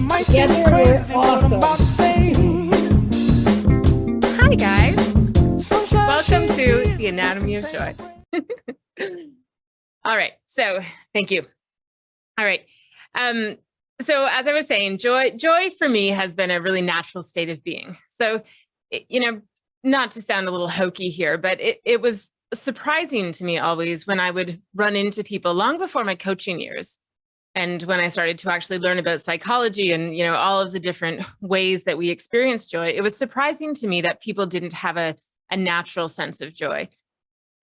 might seem Together we're crazy what I'm about to awesome. say. Hi, guys. Sunshine Welcome shades to easy, the Anatomy of take Joy. a All right. So thank you. All right. So as I was saying, joy for me has been a really natural state of being. So, not to sound a little hokey here, but it was surprising to me always when I would run into people long before my coaching years. And when I started to actually learn about psychology and, all of the different ways that we experience joy, it was surprising to me that people didn't have a natural sense of joy.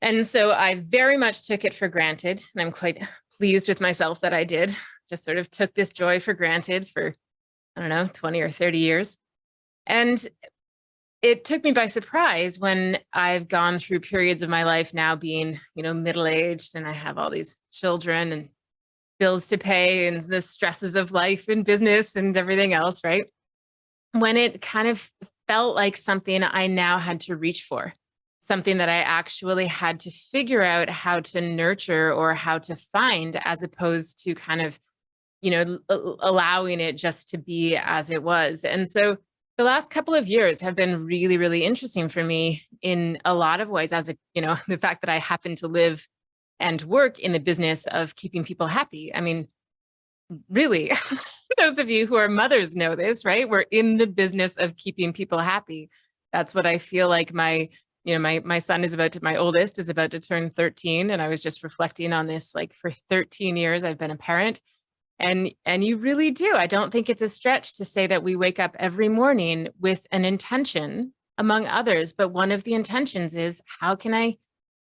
And so I very much took it for granted. And I'm quite pleased with myself that I did. Just sort of took this joy for granted for, I don't know, 20 or 30 years. And it took me by surprise when I've gone through periods of my life now being, middle-aged, and I have all these children and bills to pay and the stresses of life and business and everything else, right? When it kind of felt like something I now had to reach for, something that I actually had to figure out how to nurture or how to find, as opposed to kind of, allowing it just to be as it was. And so the last couple of years have been really, really interesting for me in a lot of ways, as the fact that I happen to live and work in the business of keeping people happy. I mean, really, those of you who are mothers know this, right? We're in the business of keeping people happy. That's what I feel like my son my oldest is about to turn 13. And I was just reflecting on this, like for 13 years, I've been a parent. And you really do. I don't think it's a stretch to say that we wake up every morning with an intention, among others. But one of the intentions is, how can I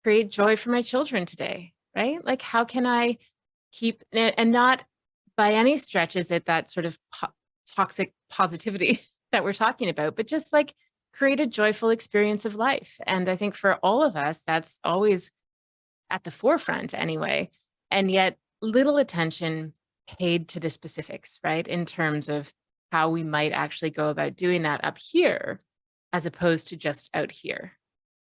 create joy for my children today, right? Like, how can I keep, and not by any stretch is it that sort of toxic positivity that we're talking about, but just like create a joyful experience of life. And I think for all of us, that's always at the forefront anyway. And yet little attention paid to the specifics, right? In terms of how we might actually go about doing that up here, as opposed to just out here.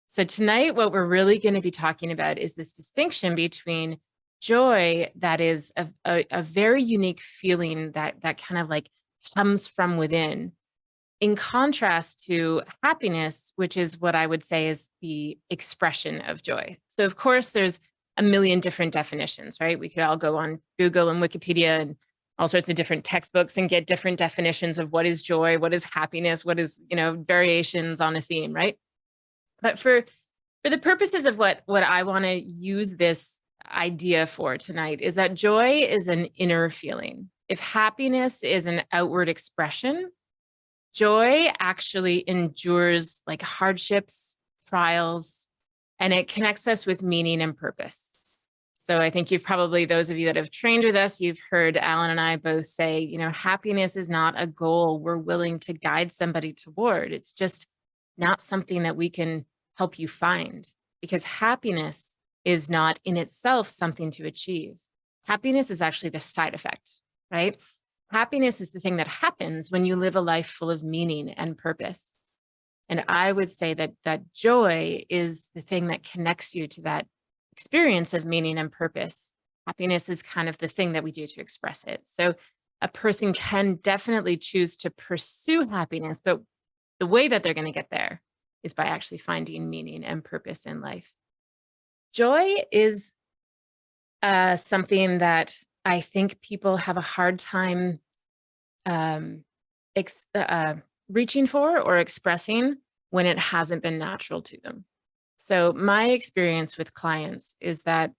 So tonight, what we're really going to be talking about is this distinction between joy, that is a very unique feeling that kind of like comes from within, in contrast to happiness, which is what I would say is the expression of joy. So of course, there's a million different definitions, right? We could all go on Google and Wikipedia and all sorts of different textbooks and get different definitions of what is joy, what is happiness, what is, variations on a theme, right? But for the purposes of what I want to use this idea for tonight is that joy is an inner feeling. If happiness is an outward expression, joy actually endures like hardships, trials, and it connects us with meaning and purpose. So I think those of you that have trained with us, you've heard Alan and I both say, happiness is not a goal we're willing to guide somebody toward. It's just not something that we can help you find, because happiness is not in itself something to achieve. Happiness is actually the side effect, right? Happiness is the thing that happens when you live a life full of meaning and purpose. And I would say that joy is the thing that connects you to that experience of meaning and purpose. Happiness is kind of the thing that we do to express it. So a person can definitely choose to pursue happiness, but the way that they're going to get there is by actually finding meaning and purpose in life. Joy is something that I think people have a hard time reaching for or expressing when it hasn't been natural to them. So my experience with clients is that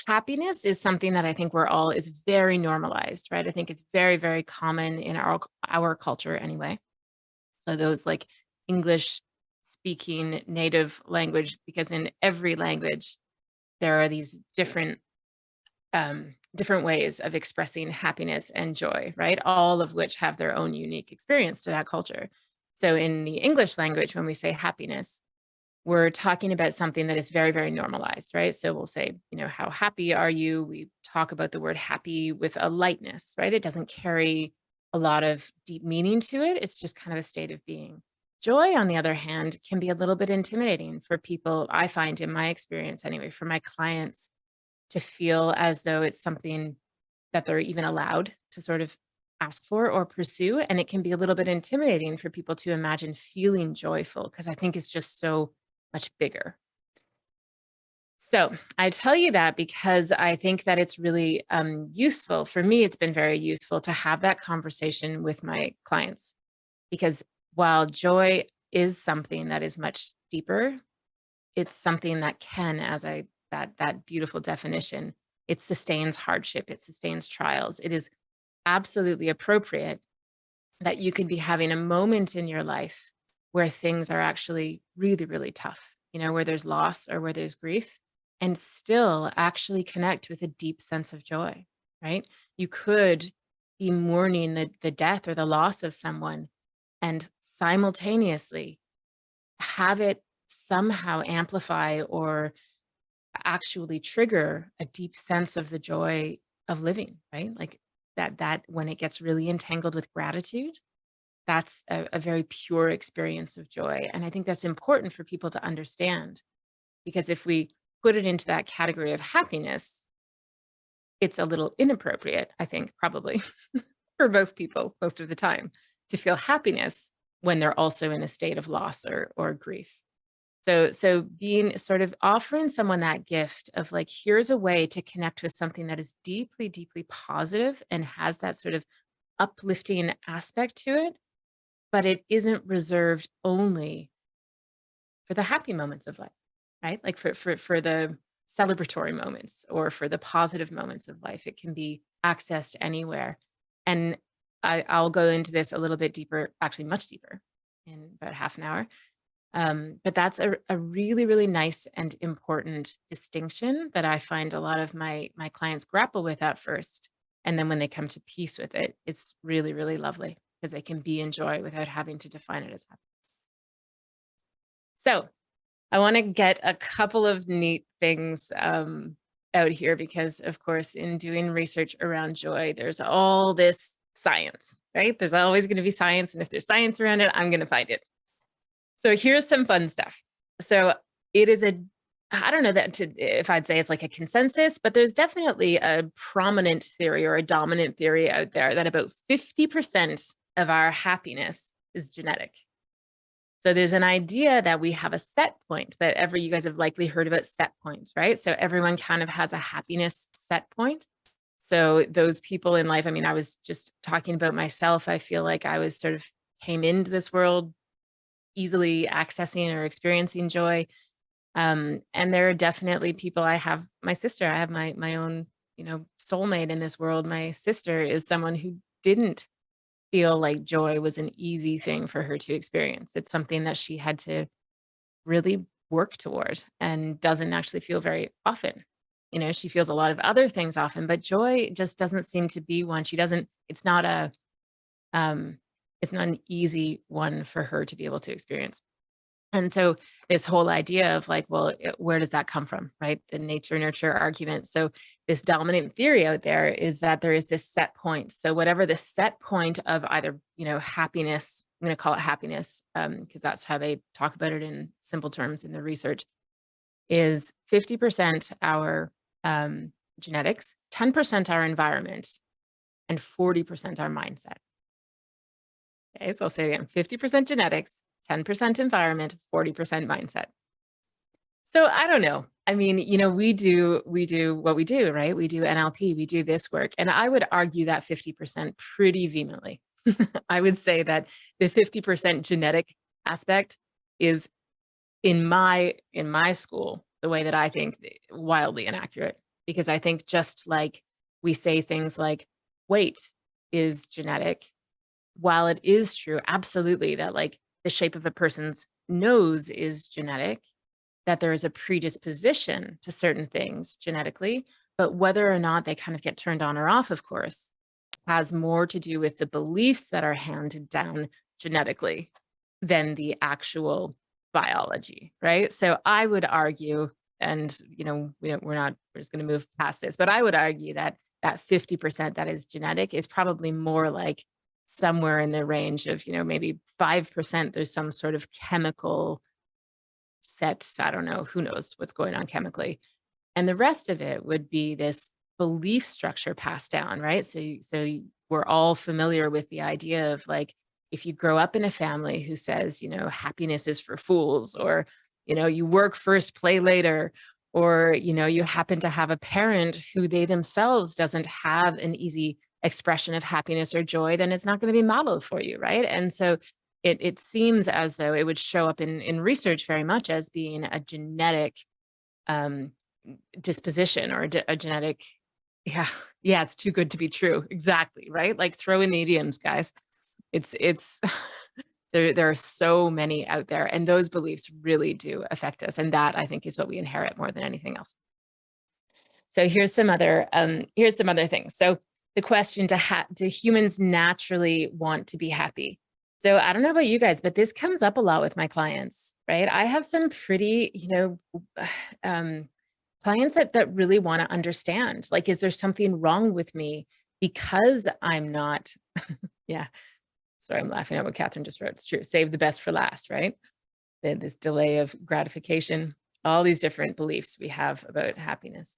happiness is something that I think is very normalized, right? I think it's very, very common in our culture anyway. So those like English speaking native language, because in every language, there are these different ways of expressing happiness and joy, right? All of which have their own unique experience to that culture. So in the English language, when we say happiness, we're talking about something that is very, very normalized, right? So we'll say, how happy are you? We talk about the word happy with a lightness, right? It doesn't carry a lot of deep meaning to it. It's just kind of a state of being. Joy, on the other hand, can be a little bit intimidating for people, I find in my experience anyway, for my clients, to feel as though it's something that they're even allowed to sort of ask for or pursue. And it can be a little bit intimidating for people to imagine feeling joyful because I think it's just so much bigger. So I tell you that because I think that it's really useful. For me, it's been very useful to have that conversation with my clients because while joy is something that is much deeper, it's something that can, as I that beautiful definition, it sustains hardship, it sustains trials. It is absolutely appropriate that you could be having a moment in your life where things are actually really, really tough, where there's loss or where there's grief, and still actually connect with a deep sense of joy, right? You could be mourning the death or the loss of someone and simultaneously have it somehow amplify or actually trigger a deep sense of the joy of living, right? Like that when it gets really entangled with gratitude, that's a very pure experience of joy. And I think that's important for people to understand because if we put it into that category of happiness, it's a little inappropriate, I think, probably for most people, most of the time, to feel happiness when they're also in a state of loss or grief. So being sort of offering someone that gift of like, here's a way to connect with something that is deeply, deeply positive and has that sort of uplifting aspect to it, but it isn't reserved only for the happy moments of life, right? Like for the celebratory moments or for the positive moments of life. It can be accessed anywhere. And I'll go into this a little bit deeper, actually much deeper in about half an hour. But that's a really, really nice and important distinction that I find a lot of my clients grapple with at first. And then when they come to peace with it, it's really, really lovely because they can be in joy without having to define it as happy. So I want to get a couple of neat things out here because, of course, in doing research around joy, there's all this science, right? There's always going to be science. And if there's science around it, I'm going to find it. So here's some fun stuff. So it is I don't know if I'd say it's like a consensus, but there's definitely a prominent theory or a dominant theory out there that about 50% of our happiness is genetic. So there's an idea that we have a set point that you guys have likely heard about set points, right? So everyone kind of has a happiness set point. So those people in life, I mean, I was just talking about myself. I feel like I was sort of came into this world easily accessing or experiencing joy. And there are definitely people. I have my sister, I have my own, soulmate in this world. My sister is someone who didn't feel like joy was an easy thing for her to experience. It's something that she had to really work toward and doesn't actually feel very often. She feels a lot of other things often, but joy just doesn't seem to be one. Um, it's not an easy one for her to be able to experience. And so this whole idea of like, well, where does that come from, right? The nature nurture argument. So this dominant theory out there is that there is this set point. So whatever the set point of either, happiness, I'm going to call it happiness, because that's how they talk about it in simple terms in the research, is 50% our genetics, 10% our environment, and 40% our mindset. Okay, so I'll say it again, 50% genetics, 10% environment, 40% mindset. So I don't know. I mean, we do what we do, right? We do NLP, we do this work. And I would argue that 50% pretty vehemently. I would say that the 50% genetic aspect is in my school, the way that I think, wildly inaccurate. Because I think just like we say things like weight is genetic, while it is true, absolutely, that like the shape of a person's nose is genetic, that there is a predisposition to certain things genetically, but whether or not they kind of get turned on or off, of course, has more to do with the beliefs that are handed down genetically than the actual biology, right? So I would argue, and we're just going to move past this, but I would argue that that 50% that is genetic is probably more like somewhere in the range of, maybe 5%, there's some sort of chemical set. I don't know, who knows what's going on chemically. And the rest of it would be this belief structure passed down, right? We're all familiar with the idea of like, if you grow up in a family who says, happiness is for fools, or, you work first, play later, or, you happen to have a parent who they themselves doesn't have an easy expression of happiness or joy, then it's not going to be modeled for you, right? And so it seems as though it would show up in research very much as being a genetic um, disposition, or a genetic, yeah, it's too good to be true. Exactly, right? Like, throw in the idioms, guys. It's there are so many out there, and those beliefs really do affect us. And that, I think, is what we inherit more than anything else. So here's some other things. So the question, do humans naturally want to be happy? So I don't know about you guys, but this comes up a lot with my clients, right? I have some pretty, clients that really want to understand, like, is there something wrong with me because I'm not, yeah. Sorry, I'm laughing at what Catherine just wrote. It's true. Save the best for last, right? This delay of gratification, all these different beliefs we have about happiness.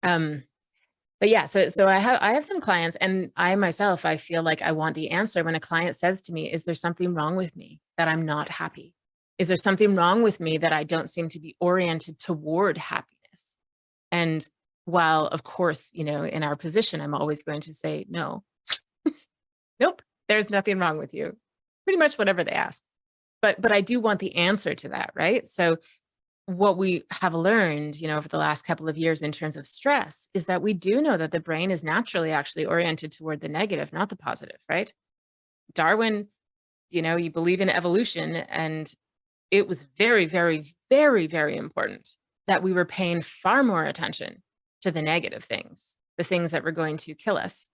But yeah, so I have some clients, and I myself, I feel like I want the answer when a client says to me, is there something wrong with me that I'm not happy? Is there something wrong with me that I don't seem to be oriented toward happiness? And while, of course, in our position, I'm always going to say, no, nope, there's nothing wrong with you. Pretty much whatever they ask. But I do want the answer to that, right? So what we have learned, over the last couple of years in terms of stress, is that we do know that the brain is naturally actually oriented toward the negative, not the positive, right? Darwin, you believe in evolution, and it was very, very, very, very important that we were paying far more attention to the negative things, the things that were going to kill us,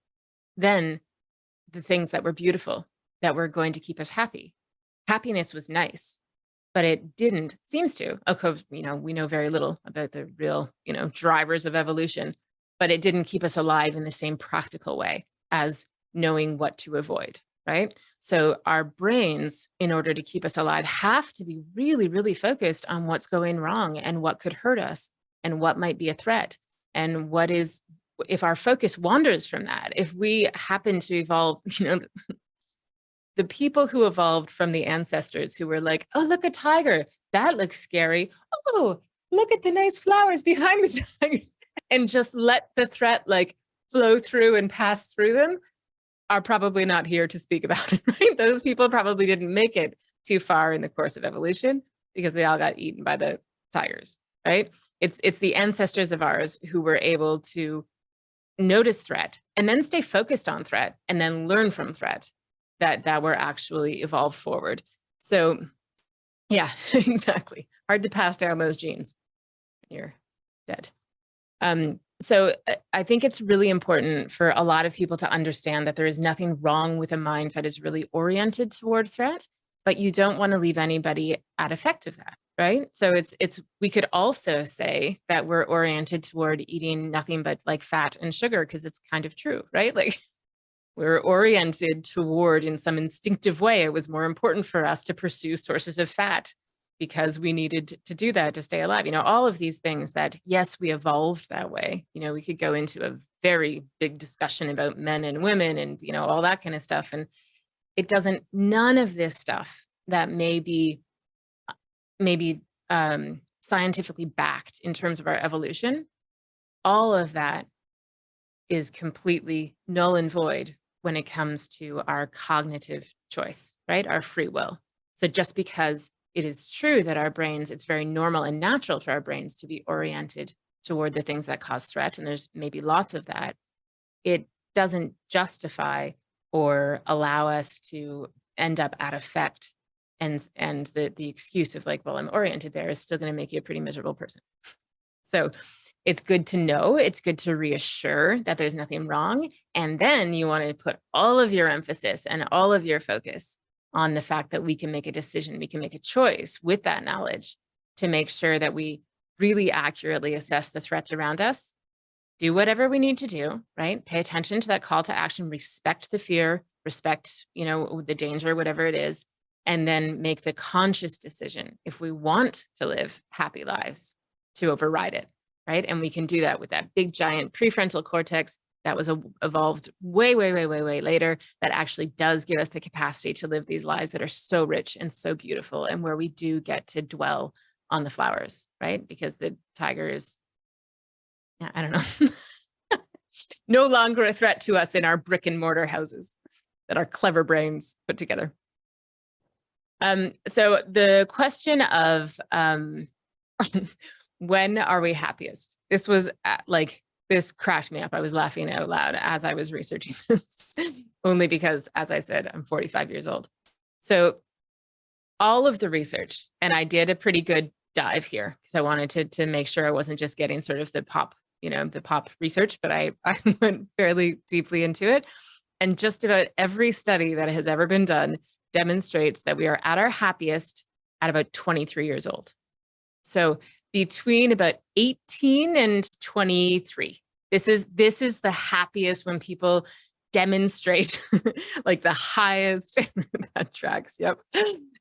than the things that were beautiful, that were going to keep us happy. Happiness was nice, but it didn't, seems to, of course, we know very little about the real, drivers of evolution, but it didn't keep us alive in the same practical way as knowing what to avoid, right? So our brains, in order to keep us alive, have to be really, really focused on what's going wrong and what could hurt us and what might be a threat. And if our focus wanders from that, if we happen to evolve, the people who evolved from the ancestors who were like, oh, look, a tiger, that looks scary. Oh, look at the nice flowers behind the tiger, and just let the threat like flow through and pass through them, are probably not here to speak about it, right? Those people probably didn't make it too far in the course of evolution because they all got eaten by the tigers, right? It's the ancestors of ours who were able to notice threat and then stay focused on threat and then learn from threat, that were actually evolved forward. So yeah, exactly. Hard to pass down those genes when you're dead. So I think it's really important for a lot of people to understand that there is nothing wrong with a mind that is really oriented toward threat, but you don't want to leave anybody at effect of that, right? So we could also say that we're oriented toward eating nothing but like fat and sugar, because it's kind of true, right? Like, we're oriented toward, in some instinctive way, it was more important for us to pursue sources of fat because we needed to do that to stay alive. All of these things that, yes, we evolved that way. We could go into a very big discussion about men and women and, all that kind of stuff. And none of this stuff that may be scientifically backed in terms of our evolution, all of that is completely null and void when it comes to our cognitive choice, right? Our free will. So just because it is true that our brains, it's very normal and natural for our brains to be oriented toward the things that cause threat, and there's maybe lots of that, it doesn't justify or allow us to end up at effect. And the excuse of like, well, I'm oriented there, is still going to make you a pretty miserable person. So it's good to know, it's good to reassure that there's nothing wrong. And then you want to put all of your emphasis and all of your focus on the fact that we can make a decision, we can make a choice with that knowledge to make sure that we really accurately assess the threats around us, do whatever we need to do, right? Pay attention to that call to action, respect the fear, respect, the danger, whatever it is, and then make the conscious decision, if we want to live happy lives, to override it. right? And we can do that with that big giant prefrontal cortex that was evolved way, way, way, way, way later, that actually does give us the capacity to live these lives that are so rich and so beautiful, and where we do get to dwell on the flowers, right? Because the tiger is, yeah, I don't know, no longer a threat to us in our brick and mortar houses that our clever brains put together. So the question of when are we happiest? This was this cracked me up. I was laughing out loud as I was researching this, only because, as I said, I'm 45 years old. So all of the research, and I did a pretty good dive here because I wanted to make sure I wasn't just getting sort of the pop research, but I went fairly deeply into it. And just about every study that has ever been done demonstrates that we are at our happiest at about 23 years old. So between about 18 and 23, this is the happiest when people demonstrate like the highest that tracks. Yep.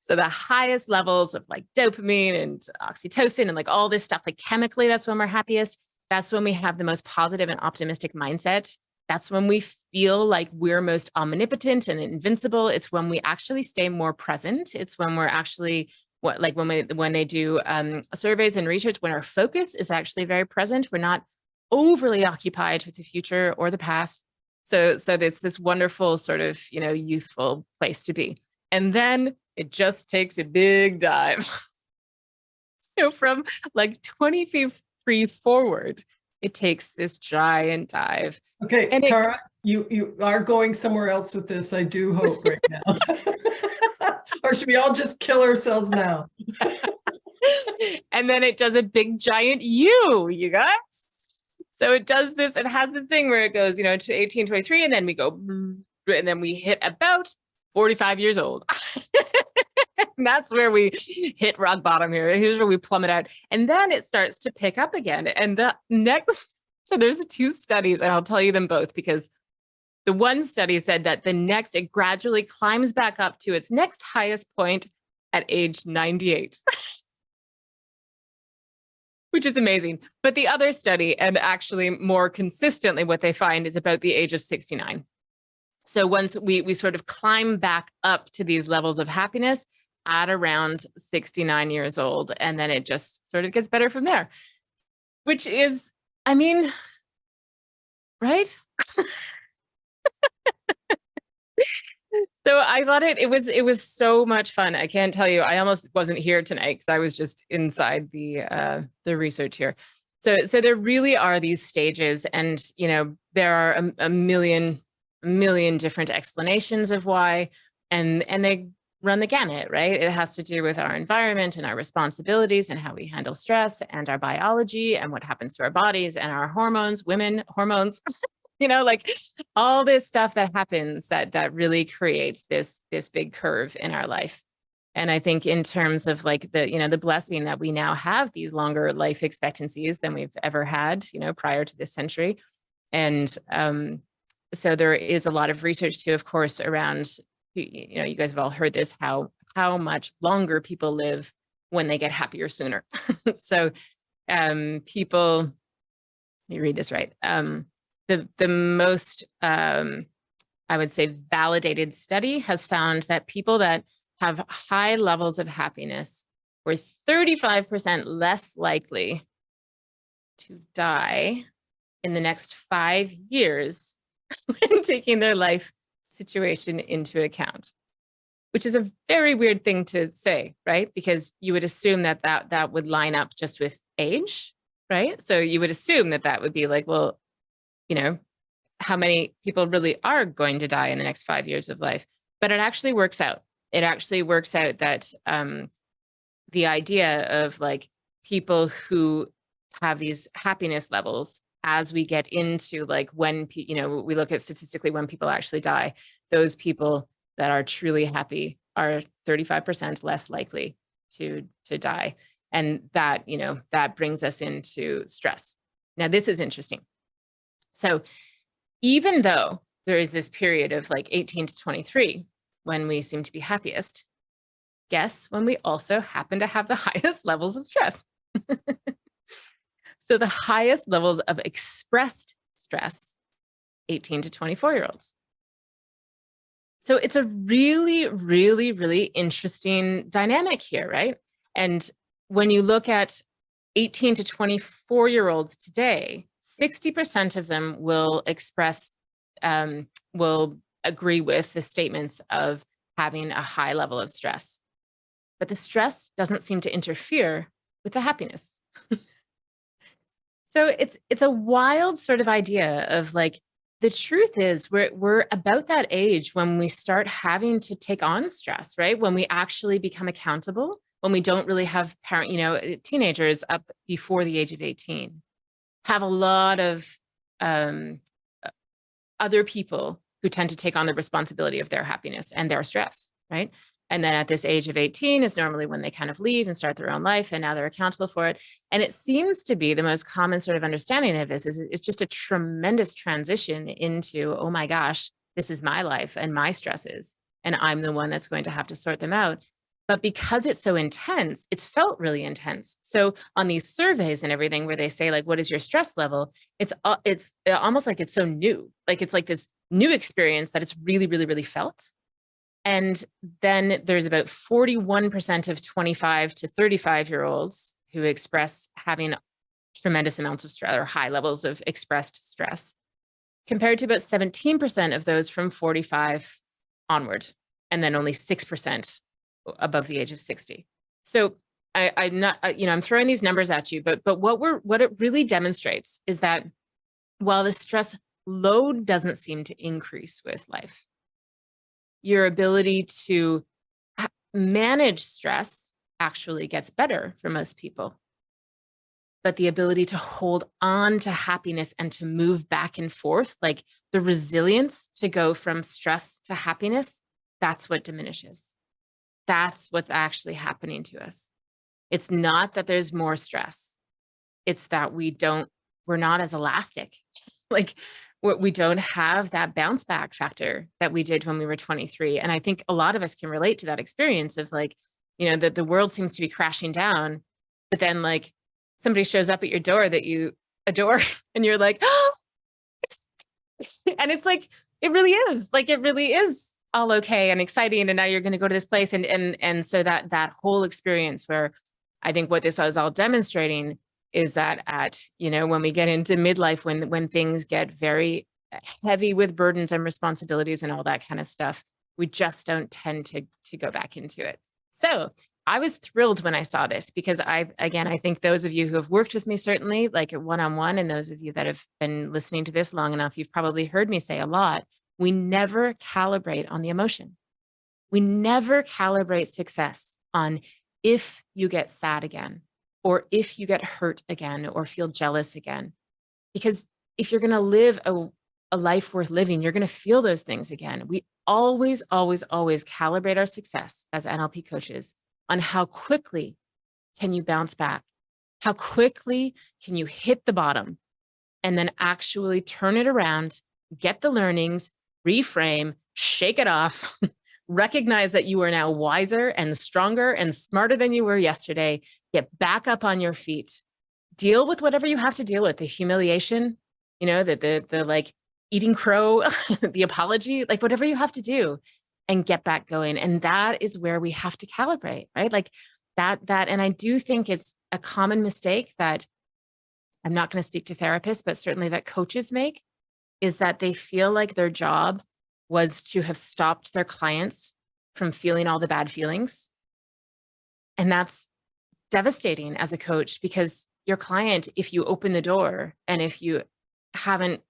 So the highest levels of like dopamine and oxytocin and like all this stuff, like chemically, that's when we're happiest. That's when we have the most positive and optimistic mindset. That's when we feel like we're most omnipotent and invincible. It's when we actually stay more present. It's when we're actually when they do surveys and research, when our focus is actually very present. We're not overly occupied with the future or the past. So there's this wonderful sort of, youthful place to be. And then it just takes a big dive. So from like 23 forward, it takes this giant dive. Okay, and Tara, you are going somewhere else with this, I do hope, right now. Or should we all just kill ourselves now? And then it does a big giant you guys. So it does this, it has the thing where it goes, to 18, 23, and then we go, and then we hit about 45 years old. And that's where we hit rock bottom here. Here's where we plummet out. And then it starts to pick up again. And the next, so there's 2 studies, and I'll tell you them both, because the one study said that it gradually climbs back up to its next highest point at age 98. Which is amazing. But the other study, and actually more consistently what they find, is about the age of 69. So once we sort of climb back up to these levels of happiness at around 69 years old, and then it just sort of gets better from there, which is, I mean, right? So I thought it was so much fun. I can't tell you, I almost wasn't here tonight because I was just inside the research here. So there really are these stages, and there are a million different explanations of why, and they run the gamut, right? It has to do with our environment and our responsibilities and how we handle stress and our biology and what happens to our bodies and our hormones, women hormones. Like all this stuff that happens that really creates this big curve in our life. And I think in terms of like the blessing that we now have these longer life expectancies than we've ever had, prior to this century. And so there is a lot of research too, of course, around, you guys have all heard this, how much longer people live when they get happier sooner. So people, let me read this right. The most, I would say, validated study has found that people that have high levels of happiness were 35% less likely to die in the next 5 years when taking their life situation into account, which is a very weird thing to say, right? Because you would assume that would line up just with age, right? So you would assume that would be like, well, how many people really are going to die in the next 5 years of life. But it actually works out. It actually works out that the idea of like people who have these happiness levels, as we get into like when, we look at statistically when people actually die, those people that are truly happy are 35% less likely to die. And that, that brings us into stress. Now, this is interesting. So even though there is this period of like 18 to 23 when we seem to be happiest, guess when we also happen to have the highest levels of stress. So the highest levels of expressed stress, 18 to 24-year-olds. So it's a really, really, really interesting dynamic here, right? And when you look at 18 to 24-year-olds today, 60% of them will will agree with the statements of having a high level of stress. But the stress doesn't seem to interfere with the happiness. So it's a wild sort of idea of like, the truth is we're about that age when we start having to take on stress, right? When we actually become accountable, when we don't really have teenagers up before the age of 18 have a lot of other people who tend to take on the responsibility of their happiness and their stress, right? And then at this age of 18 is normally when they kind of leave and start their own life, and now they're accountable for it. And it seems to be the most common sort of understanding of this is it's just a tremendous transition into, oh my gosh, this is my life and my stresses, and I'm the one that's going to have to sort them out. But because it's so intense, it's felt really intense. So on these surveys and everything where they say like, what is your stress level? It's almost like it's so new. Like it's like this new experience that it's really, really, really felt. And then there's about 41% of 25 to 35-year-olds who express having tremendous amounts of stress or high levels of expressed stress, compared to about 17% of those from 45 onward, and then only 6% above the age of 60. So I'm not, I'm throwing these numbers at you, but what it really demonstrates is that while the stress load doesn't seem to increase with life, your ability to manage stress actually gets better for most people. But the ability to hold on to happiness and to move back and forth, like the resilience to go from stress to happiness, that's what diminishes. That's what's actually happening to us. It's not that there's more stress. It's that we're not as elastic. Like we don't have that bounce back factor that we did when we were 23. And I think a lot of us can relate to that experience of like, that the world seems to be crashing down, but then like somebody shows up at your door that you adore and you're like, oh, and it's like, it really is all okay and exciting. And now you're going to go to this place. And so that whole experience where I think what this is all demonstrating is that when we get into midlife, when things get very heavy with burdens and responsibilities and all that kind of stuff, we just don't tend to go back into it. So I was thrilled when I saw this because I think those of you who have worked with me, certainly like one-on-one, and those of you that have been listening to this long enough, you've probably heard me say a lot, we never calibrate on the emotion. We never calibrate success on if you get sad again, or if you get hurt again, or feel jealous again. Because if you're going to live a life worth living, you're going to feel those things again. We always, always, always calibrate our success as NLP coaches on how quickly can you bounce back? How quickly can you hit the bottom and then actually turn it around, get the learnings, reframe, shake it off, recognize that you are now wiser and stronger and smarter than you were yesterday, get back up on your feet, deal with whatever you have to deal with, the humiliation, the like eating crow, the apology, like whatever you have to do, and get back going. And that is where we have to calibrate, right? Like that, and I do think it's a common mistake that I'm not going to speak to therapists, but certainly that coaches make, is that they feel like their job was to have stopped their clients from feeling all the bad feelings. And that's devastating as a coach, because your client, if you open the door and if you haven't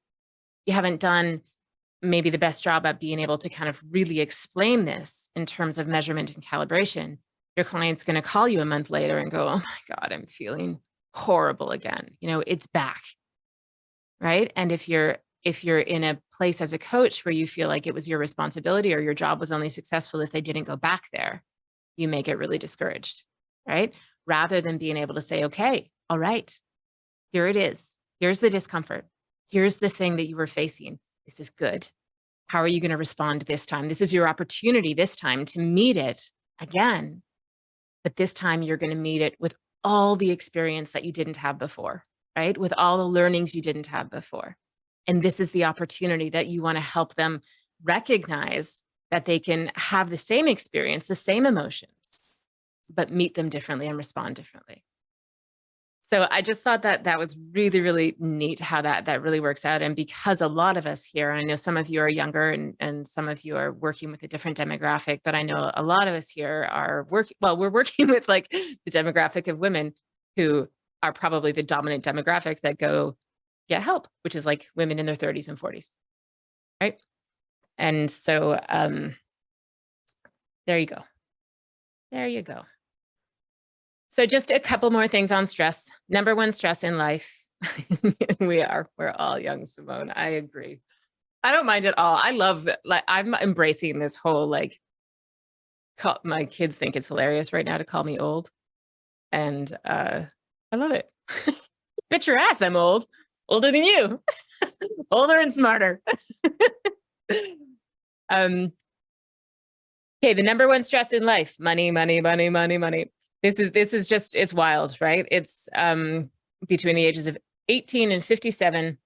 done maybe the best job at being able to kind of really explain this in terms of measurement and calibration, your client's going to call you a month later and go, oh my God, I'm feeling horrible again. It's back. Right. And if you're in a place as a coach where you feel like it was your responsibility or your job was only successful if they didn't go back there, you may get really discouraged, right? Rather than being able to say, okay, all right, here it is. Here's the discomfort. Here's the thing that you were facing. This is good. How are you going to respond this time? This is your opportunity this time to meet it again. But this time you're going to meet it with all the experience that you didn't have before. right? With all the learnings you didn't have before. And this is the opportunity that you want to help them recognize that they can have the same experience, the same emotions, but meet them differently and respond differently. So I just thought that that was really, really neat how that really works out. And because a lot of us here, I know some of you are younger and some of you are working with a different demographic, but I know a lot of us here are working, well, we're working with like the demographic of women who are probably the dominant demographic that go get help, which is like women in their 30s and 40s, right? And so there you go. There you go. So just a couple more things on stress. Number one stress in life. We're all young, Simone. I agree. I don't mind at all. I love, like, I'm embracing this whole, like, my kids think it's hilarious right now to call me old. And I love it. Bet your ass I'm old. Older than you. Older and smarter. Okay, the number one stress in life, money, money, money, money, money. This is just, it's wild, right? It's between the ages of 18 and 57,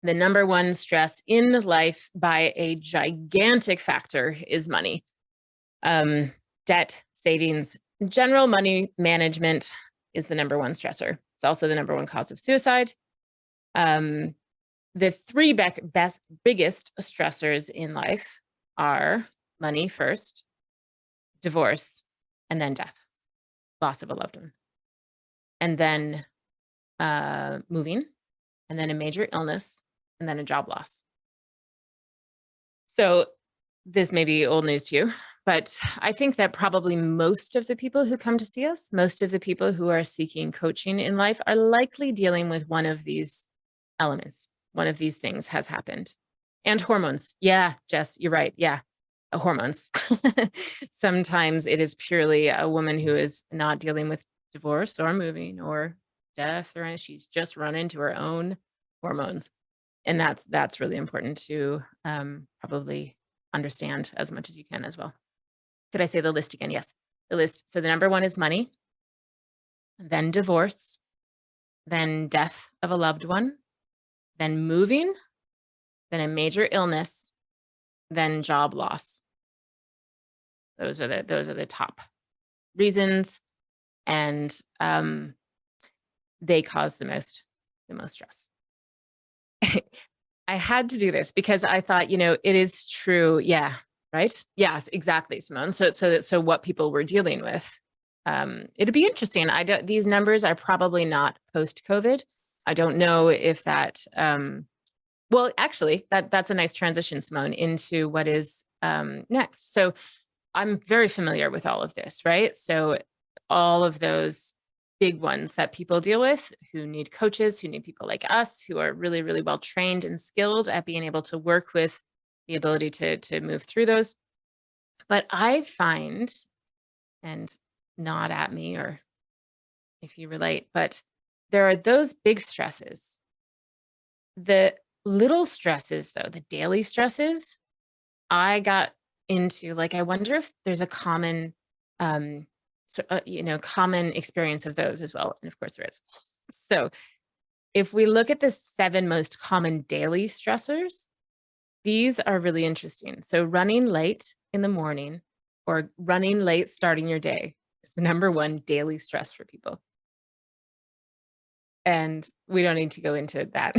the number one stress in life by a gigantic factor is money. Debt, savings, general money management is the number one stressor. It's also the number one cause of suicide. The three biggest stressors in life are money first, divorce, and then death, loss of a loved one. And then moving, and then a major illness, and then a job loss. So this may be old news to you, but I think that probably most of the people who come to see us, most of the people who are seeking coaching in life are likely dealing with one of these elements. One of these things has happened. And hormones. Yeah, Jess, you're right. Yeah, hormones. Sometimes it is purely a woman who is not dealing with divorce or moving or death or anything. She's just run into her own hormones. And that's really important to probably understand as much as you can as well. Could I say the list again? Yes, the list. So the number one is money, then divorce, then death of a loved one, then moving, then a major illness, then job loss. Those are the top reasons, and they cause the most stress. I had to do this because I thought, it is true. Yeah, right. Yes, exactly, Simone. So what people were dealing with. It'd be interesting. These numbers are probably not post-COVID. I don't know if that. Well, actually, that's a nice transition, Simone, into what is next. So I'm very familiar with all of this, right? So all of those big ones that people deal with, who need coaches, who need people like us, who are really, really well trained and skilled at being able to work with the ability to move through those. But I find, and nod at me or if you relate, but there are those big stresses. The little stresses, though, the daily stresses, I got into, like, I wonder if there's a common common experience of those as well. And of course there is. So if we look at the 7 most common daily stressors, these are really interesting. So running late in the morning or running late starting your day is the number one daily stress for people. And we don't need to go into that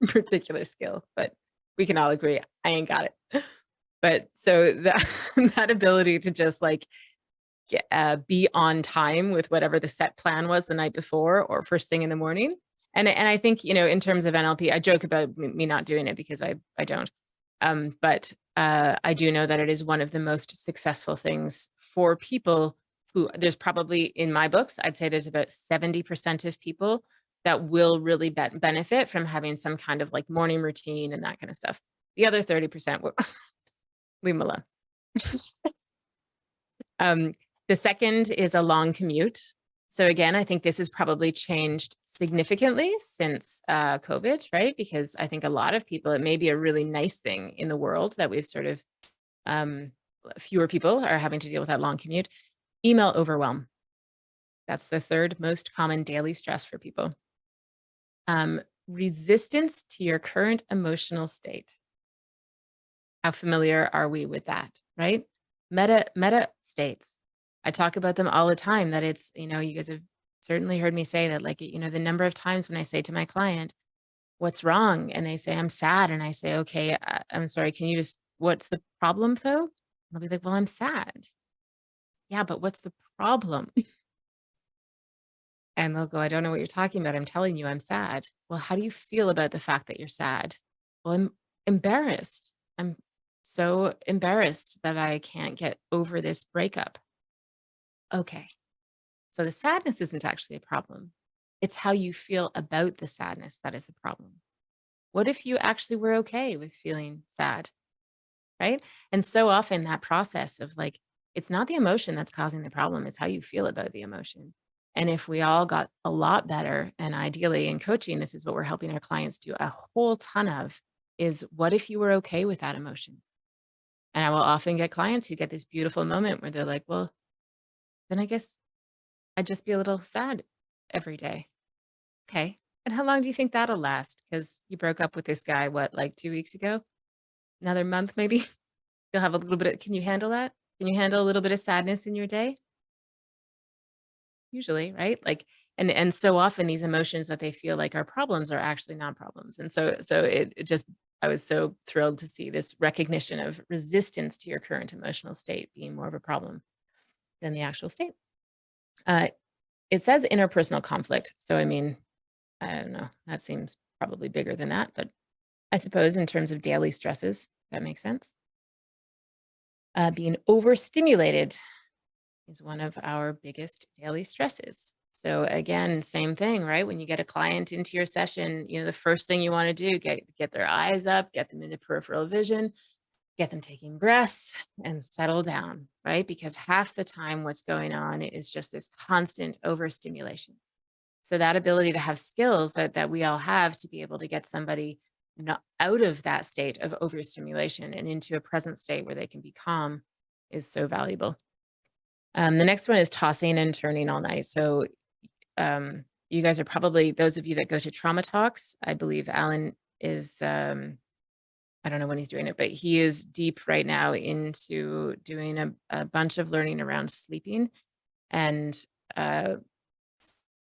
particular skill, but we can all agree I ain't got it. But so that ability to just like be on time with whatever the set plan was the night before or first thing in the morning. And I think, in terms of NLP, I joke about me not doing it because I don't. But I do know that it is one of the most successful things for people who, there's probably, in my books, I'd say there's about 70% of people that will really benefit from having some kind of like morning routine and that kind of stuff. The other 30% will leave them alone. The second is a long commute. So again, I think this has probably changed significantly since COVID, right? Because I think a lot of people, it may be a really nice thing in the world that we've sort of, fewer people are having to deal with that long commute. Email overwhelm. That's the third most common daily stress for people. Resistance to your current emotional state. How familiar are we with that, right? Meta states. I talk about them all the time, that it's, you guys have certainly heard me say that, like, the number of times when I say to my client, what's wrong? And they say, I'm sad. And I say, okay, I'm sorry. What's the problem though? I'll be like, well, I'm sad. Yeah, but what's the problem? And they'll go, I don't know what you're talking about. I'm telling you, I'm sad. Well, how do you feel about the fact that you're sad? Well, I'm embarrassed. I'm so embarrassed that I can't get over this breakup. Okay. So the sadness isn't actually a problem. It's how you feel about the sadness that is the problem. What if you actually were okay with feeling sad? Right. And so often that process of, like, it's not the emotion that's causing the problem, it's how you feel about the emotion. And if we all got a lot better, and ideally in coaching, this is what we're helping our clients do a whole ton of, is what if you were okay with that emotion? And I will often get clients who get this beautiful moment where they're like, well, then I guess I'd just be a little sad every day. Okay. And how long do you think that'll last? Because you broke up with this guy, what, like 2 weeks ago? Another month, maybe? You'll have a little bit of, can you handle that? Can you handle a little bit of sadness in your day? Usually, right? Like, and so often these emotions that they feel like are problems are actually not problems. And so it just, I was so thrilled to see this recognition of resistance to your current emotional state being more of a problem than the actual state. It says interpersonal conflict. So, I mean, I don't know. That seems probably bigger than that, but I suppose in terms of daily stresses, that makes sense. Being overstimulated is one of our biggest daily stresses. So again, same thing, right? When you get a client into your session, the first thing you want to do, get their eyes up, get them into peripheral vision, get them taking breaths and settle down, right? Because half the time what's going on is just this constant overstimulation. So that ability to have skills that we all have to be able to get somebody not out of that state of overstimulation and into a present state where they can be calm is so valuable. The next one is tossing and turning all night. So you guys are probably, those of you that go to trauma talks, I believe Alan is, I don't know when he's doing it, but he is deep right now into doing a bunch of learning around sleeping. And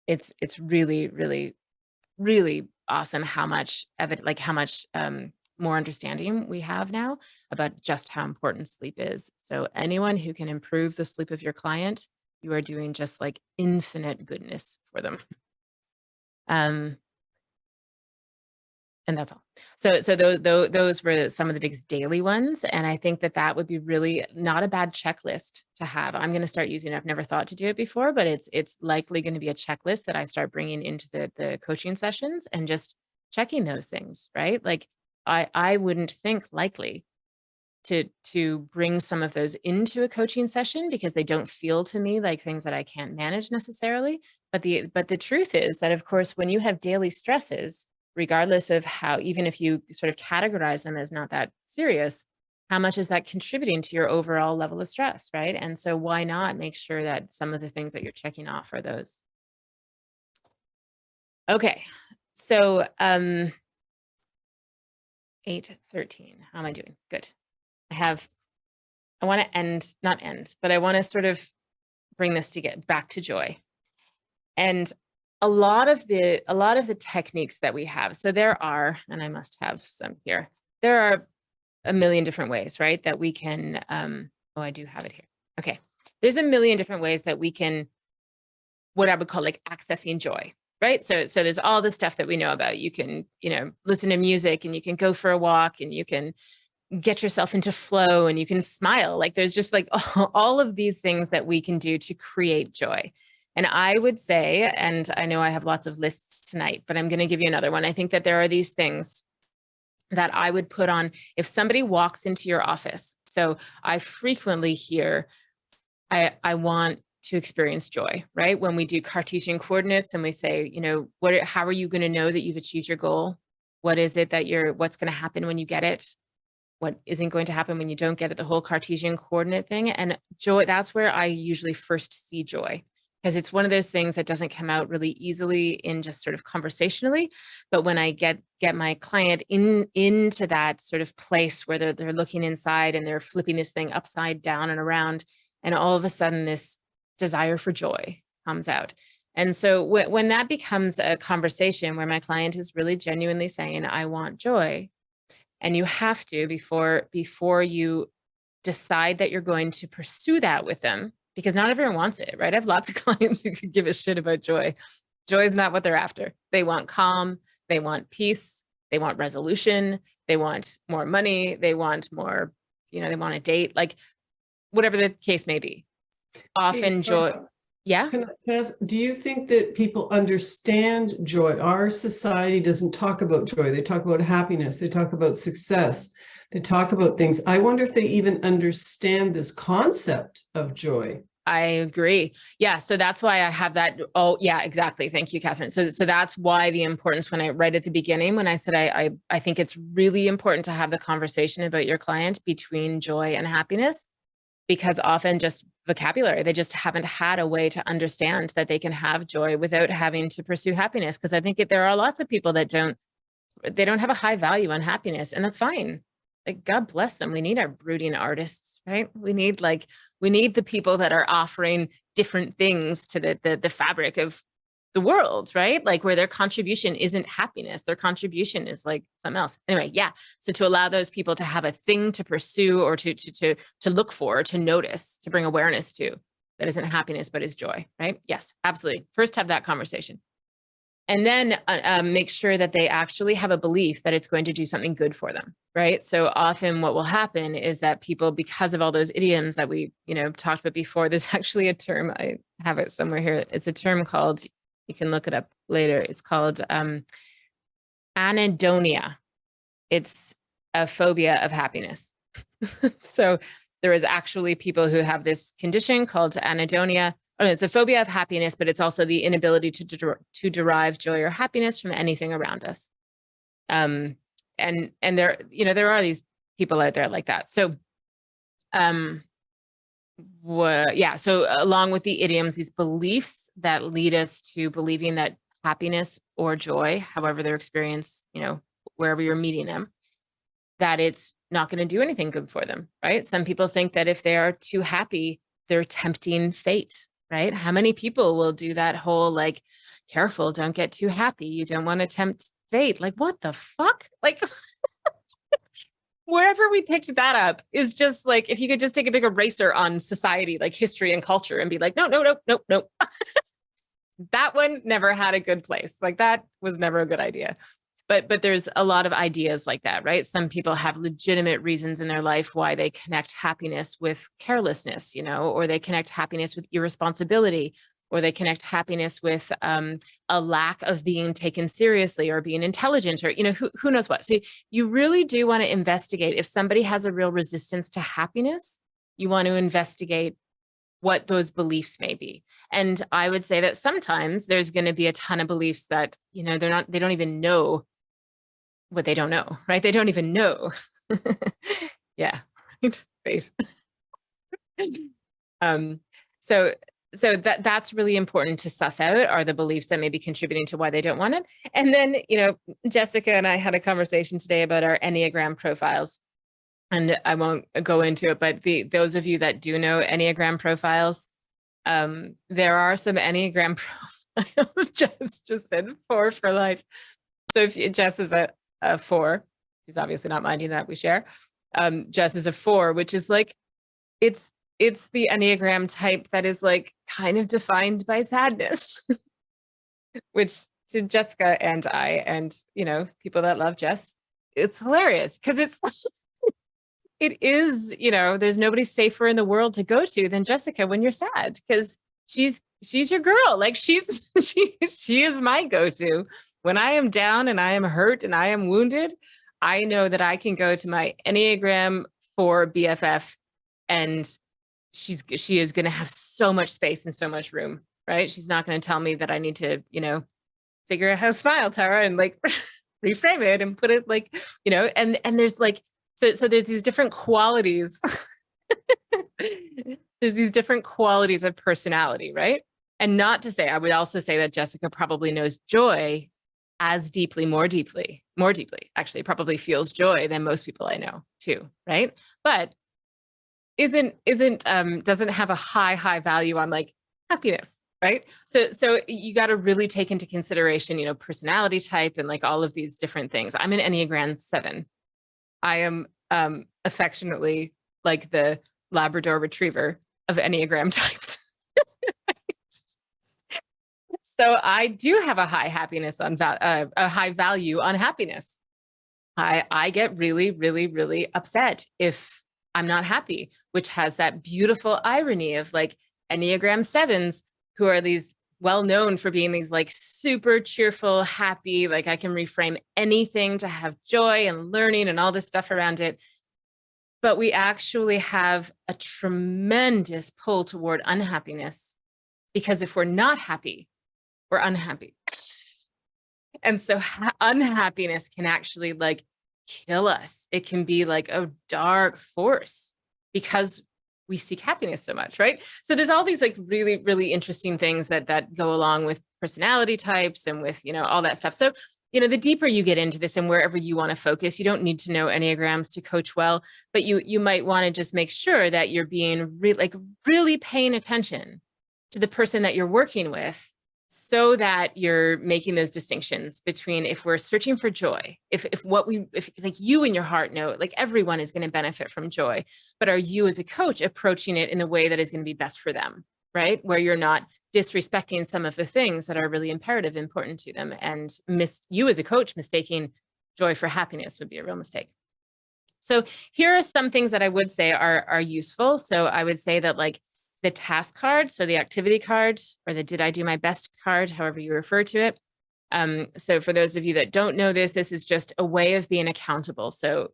it's really, really, really awesome how much more understanding we have now about just how important sleep is. So anyone who can improve the sleep of your client, you are doing just like infinite goodness for them. And that's all. So those were some of the biggest daily ones. And I think that would be really not a bad checklist to have. I'm going to start using it. I've never thought to do it before, but it's likely going to be a checklist that I start bringing into the coaching sessions and just checking those things, right? Like I wouldn't think likely to bring some of those into a coaching session because they don't feel to me like things that I can't manage necessarily. But the truth is that, of course, when you have daily stresses, regardless of how, even if you sort of categorize them as not that serious, how much is that contributing to your overall level of stress, right? And so why not make sure that some of the things that you're checking off are those? Okay, so 8:13, how am I doing? Good. I want to not end, but I want to sort of bring this to get back to joy. And a lot of the techniques that we have, so there are, and I must have some here, there are a million different ways, right? That we can, oh, I do have it here. Okay. There's a million different ways that we can, what I would call like accessing joy, right? So there's all the stuff that we know about. You can, listen to music and you can go for a walk and you can get yourself into flow and you can smile. Like there's just like all of these things that we can do to create joy. And I would say, and I know I have lots of lists tonight, but I'm going to give you another one. I think that there are these things that I would put on if somebody walks into your office. So I frequently hear, I want to experience joy, right? When we do Cartesian coordinates and we say, how are you going to know that you've achieved your goal? What is it that what's going to happen when you get it? What isn't going to happen when you don't get it? The whole Cartesian coordinate thing. And joy, that's where I usually first see joy. because it's one of those things that doesn't come out really easily in just sort of conversationally. But when I get my client into that sort of place where they're looking inside and they're flipping this thing upside down and around, and all of a sudden this desire for joy comes out. And so when that becomes a conversation where my client is really genuinely saying, I want joy, and you have to, before you decide that you're going to pursue that with them, because not everyone wants it, right? I have lots of clients who could give a shit about joy. Joy is not what they're after. They want calm, they want peace, they want resolution, they want more money, they want more, they want a date, like whatever the case may be. Often joy. Yeah. Can I ask, do you think that people understand joy? Our society doesn't talk about joy. They talk about happiness. They talk about success. They talk about things. I wonder if they even understand this concept of joy. I agree. Yeah. So that's why I have that. Oh, yeah, exactly. Thank you, Catherine. So that's why the importance when right at the beginning, when I said, I think it's really important to have the conversation about your client between joy and happiness, because often just vocabulary, they just haven't had a way to understand that they can have joy without having to pursue happiness. Because I think there are lots of people that don't have a high value on happiness, and that's fine. Like, God bless them. We need our brooding artists, right? We need the people that are offering different things to the fabric of the world, right? Like where their contribution isn't happiness, their contribution is like something else. Anyway, yeah. So to allow those people to have a thing to pursue or to look for, to notice, to bring awareness to, that isn't happiness, but is joy, right? Yes, absolutely. First have that conversation. And then make sure that they actually have a belief that it's going to do something good for them, right? So often what will happen is that people, because of all those idioms that we, talked about before, there's actually a term, I have it somewhere here. It's a term called, you can look it up later. It's called anhedonia. It's a phobia of happiness. So there is actually people who have this condition called anhedonia. Oh, it's a phobia of happiness, but it's also the inability to derive joy or happiness from anything around us. And there, there are these people out there like that. So, so along with the idioms, these beliefs that lead us to believing that happiness or joy, however they're experienced, wherever you're meeting them, that it's not going to do anything good for them, right? Some people think that if they are too happy, they're tempting fate, right? How many people will do that whole, like, careful, don't get too happy. You don't want to tempt fate. Like, what the fuck? Like, wherever we picked that up is just like, if you could just take a big eraser on society, like history and culture, and be like, no. That one never had a good place. Like, that was never a good idea. But there's a lot of ideas like that, right? Some people have legitimate reasons in their life why they connect happiness with carelessness, or they connect happiness with irresponsibility, or they connect happiness with a lack of being taken seriously or being intelligent, or, who knows what. So you really do want to investigate. If somebody has a real resistance to happiness, you want to investigate what those beliefs may be. And I would say that sometimes there's going to be a ton of beliefs that, they don't even know what they don't know, right? They don't even know. Yeah. Face. So that's really important to suss out, are the beliefs that may be contributing to why they don't want it. And then, Jessica and I had a conversation today about our Enneagram profiles. And I won't go into it, but those of you that do know Enneagram profiles, there are some Enneagram profiles. Jess just said 4 for life. So if Jess is a 4, she's obviously not minding that we share. Jess is a 4, which is like, it's the Enneagram type that is like kind of defined by sadness, which to Jessica and I, and, people that love Jess, it's hilarious because it is, there's nobody safer in the world to go to than Jessica when you're sad, because she's your girl. Like, she is my go-to. When I am down and I am hurt and I am wounded, I know that I can go to my Enneagram 4 BFF, and she is going to have so much space and so much room, right? She's not going to tell me that I need to, figure out how to smile, Tara, and like reframe it and put it like, and there's like, so there's these different qualities. There's these different qualities of personality, right? And not to say, I would also say that Jessica probably knows joy as deeply, more deeply, actually probably feels joy than most people I know too, right? But doesn't have a high value on like happiness, right? So you got to really take into consideration, personality type and like all of these different things. I'm an Enneagram 7. I am affectionately like the Labrador Retriever of Enneagram types. So I do have a high happiness on a high value on happiness. I get really, really, really upset if I'm not happy, which has that beautiful irony of like Enneagram 7s, who are these well known for being these like super cheerful, happy, like I can reframe anything to have joy and learning and all this stuff around it. But we actually have a tremendous pull toward unhappiness, because if we're not happy, we're unhappy. And so unhappiness can actually like kill us. It can be like a dark force because we seek happiness so much, right? So there's all these like really, really interesting things that go along with personality types and with, all that stuff. So, the deeper you get into this and wherever you want to focus, you don't need to know Enneagrams to coach well, but you might want to just make sure that you're being really paying attention to the person that you're working with, so that you're making those distinctions between, if we're searching for joy, if like you in your heart know, like everyone is going to benefit from joy, but are you as a coach approaching it in a way that is going to be best for them, right? Where you're not disrespecting some of the things that are really imperative, important to them, and you as a coach mistaking joy for happiness would be a real mistake. So here are some things that I would say are useful. So I would say that like the task card, so the activity card, or the did I do my best card, however you refer to it. So for those of you that don't know this is just a way of being accountable. So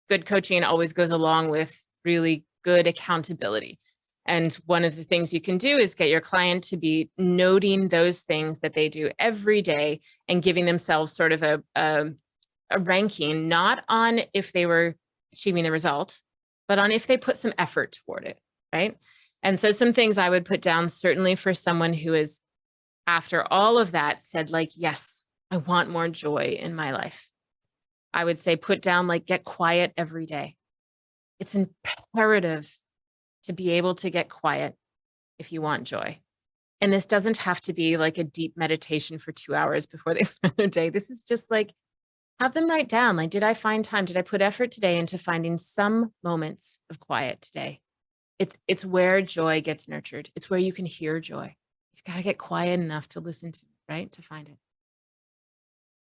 good coaching always goes along with really good accountability. And one of the things you can do is get your client to be noting those things that they do every day and giving themselves sort of a ranking, not on if they were achieving the result, but on if they put some effort toward it, right? And so some things I would put down, certainly for someone who is, after all of that, said like, yes, I want more joy in my life. I would say put down like, get quiet every day. It's imperative to be able to get quiet if you want joy. And this doesn't have to be like a deep meditation for 2 hours before they start their day. This is just like, have them write down, like, did I find time? Did I put effort today into finding some moments of quiet today? It's where joy gets nurtured. It's where you can hear joy. You've got to get quiet enough to listen to, right? To find it.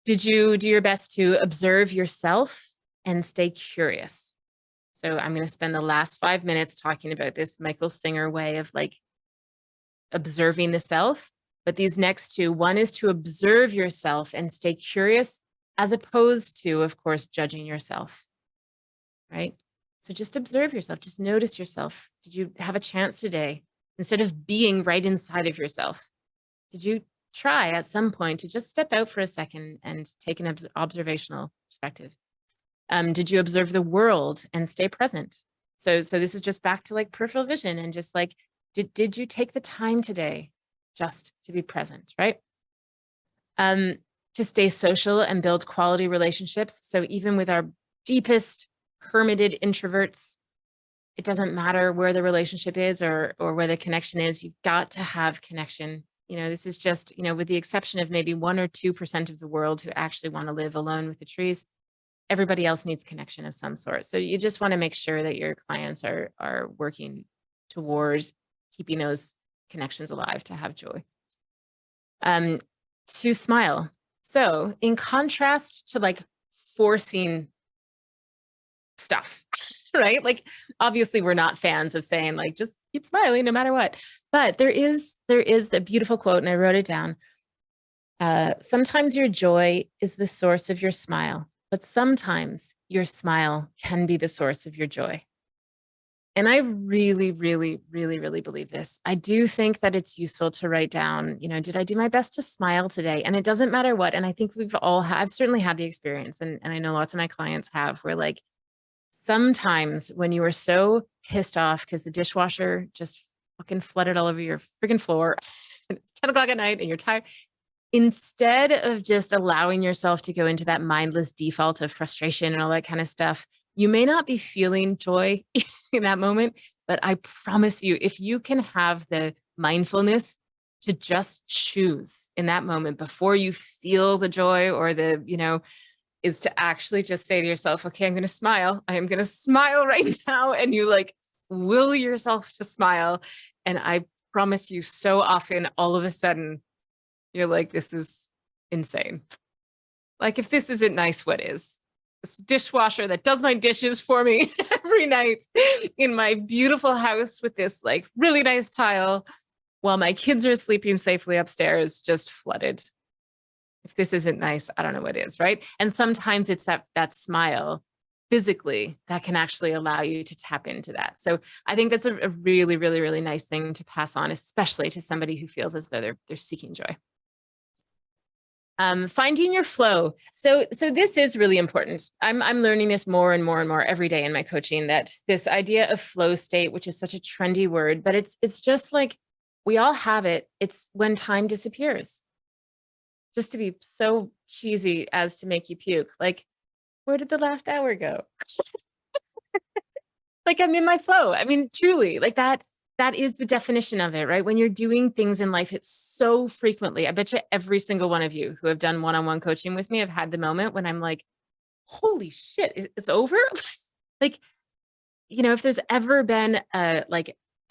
Did you do your best to observe yourself and stay curious? So I'm going to spend the last 5 minutes talking about this Michael Singer way of like observing the self. But these next two, one is to observe yourself and stay curious, as opposed to, of course, judging yourself, right? So just observe yourself, just notice yourself. Did you have a chance today, instead of being right inside of yourself? Did you try at some point to just step out for a second and take an observational perspective? Did you observe the world and stay present? So this is just back to like peripheral vision, and just like, did you take the time today just to be present, right? To stay social and build quality relationships. So even with our deepest hermited introverts, it doesn't matter where the relationship is or where the connection is, you've got to have connection. This is just, with the exception of maybe 1 or 2% of the world who actually want to live alone with the trees, everybody else needs connection of some sort. So you just want to make sure that your clients are working towards keeping those connections alive to have joy. To smile. So in contrast to like forcing stuff, right? Like, obviously we're not fans of saying like, just keep smiling no matter what. But there is the beautiful quote, and I wrote it down. Sometimes your joy is the source of your smile, but sometimes your smile can be the source of your joy. And I really, really, really, really believe this. I do think that it's useful to write down, did I do my best to smile today? And it doesn't matter what. And I think I've certainly had the experience, and I know lots of my clients have, where like, sometimes when you are so pissed off because the dishwasher just fucking flooded all over your freaking floor, and it's 10 o'clock at night and you're tired. Instead of just allowing yourself to go into that mindless default of frustration and all that kind of stuff, you may not be feeling joy in that moment, but I promise you, if you can have the mindfulness to just choose in that moment before you feel the joy or is to actually just say to yourself, okay, I'm going to smile. I am going to smile right now. And you like will yourself to smile. And I promise you, so often, all of a sudden, you're like, this is insane. Like, if this isn't nice, what is? This dishwasher that does my dishes for me every night in my beautiful house with this like really nice tile while my kids are sleeping safely upstairs, just flooded. If this isn't nice, I don't know what is, right? And sometimes it's that smile physically that can actually allow you to tap into that. So I think that's a really, really, really nice thing to pass on, especially to somebody who feels as though they're seeking joy. Finding your flow. So this is really important. I'm learning this more and more and more every day in my coaching, that this idea of flow state, which is such a trendy word, but it's just like, we all have it. It's when time disappears. Just to be so cheesy as to make you puke. Like, where did the last hour go? Like, I'm in my flow. I mean, truly, like that is the definition of it, right? When you're doing things in life, it's so frequently, I bet you every single one of you who have done one-on-one coaching with me have had the moment when I'm like, holy shit, it's over. Like, if there's ever been an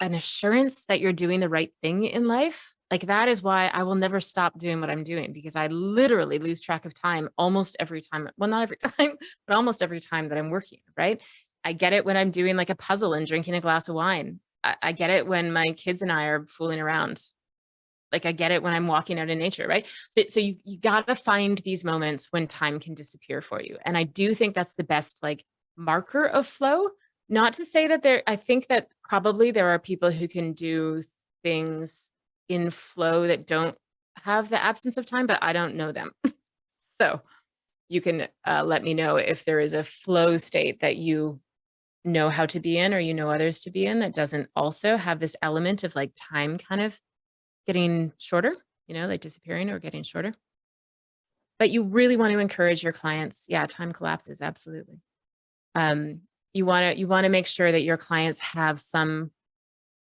assurance that you're doing the right thing in life, like that is why I will never stop doing what I'm doing, because I literally lose track of time almost every time. Well, not every time, but almost every time that I'm working, right? I get it when I'm doing like a puzzle and drinking a glass of wine. I get it when my kids and I are fooling around. Like, I get it when I'm walking out in nature, right? So you got to find these moments when time can disappear for you. And I do think that's the best like marker of flow. Not to say that I think that probably there are people who can do things in flow that don't have the absence of time, but I don't know them. So you can let me know if there is a flow state that you know how to be in, or others to be in, that doesn't also have this element of like time kind of getting shorter, like disappearing or getting shorter. But you really want to encourage your clients. Yeah, time collapses. Absolutely. You want to make sure that your clients have some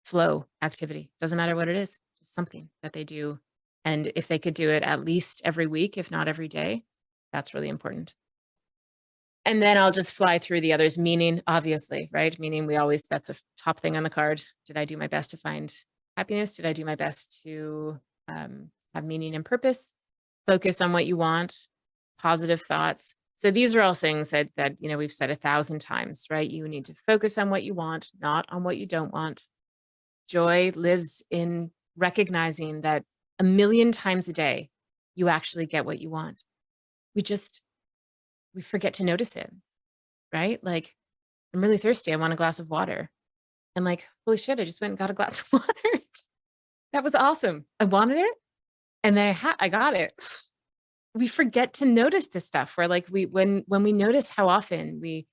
flow activity. Doesn't matter what it is, just something that they do. And if they could do it at least every week, if not every day, that's really important. And then I'll just fly through the others, meaning, obviously, right? Meaning that's a top thing on the card. Did I do my best to find happiness? Did I do my best to have meaning and purpose? Focus on what you want, positive thoughts. So these are all things that we've said 1,000 times, right? You need to focus on what you want, not on what you don't want. Joy lives in recognizing that 1,000,000 times a day, you actually get what you want. We forget to notice it, right? Like, I'm really thirsty. I want a glass of water. And like, holy shit, I just went and got a glass of water. That was awesome. I wanted it. And then I got it. We forget to notice this stuff, where like when we notice how often we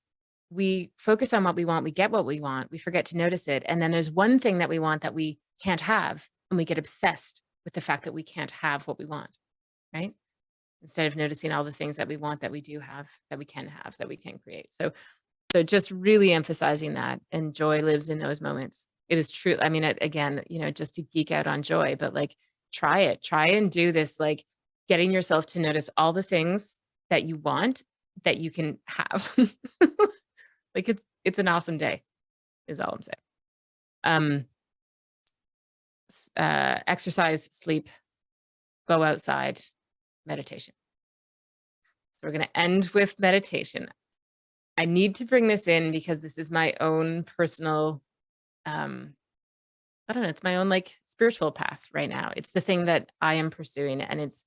focus on what we want, we get what we want, we forget to notice it. And then there's one thing that we want that we can't have, and we get obsessed with the fact that we can't have what we want, right? Instead of noticing all the things that we want, that we do have, that we can have, that we can create. So just really emphasizing that, and joy lives in those moments. It is true. I mean, again, just to geek out on joy, but like, try and do this, like getting yourself to notice all the things that you want that you can have. Like, it's an awesome day is all I'm saying. Exercise, sleep, go outside, meditation. So we're going to end with meditation. I need to bring this in because this is my own personal, I don't know, it's my own like spiritual path right now. It's the thing that I am pursuing, and it's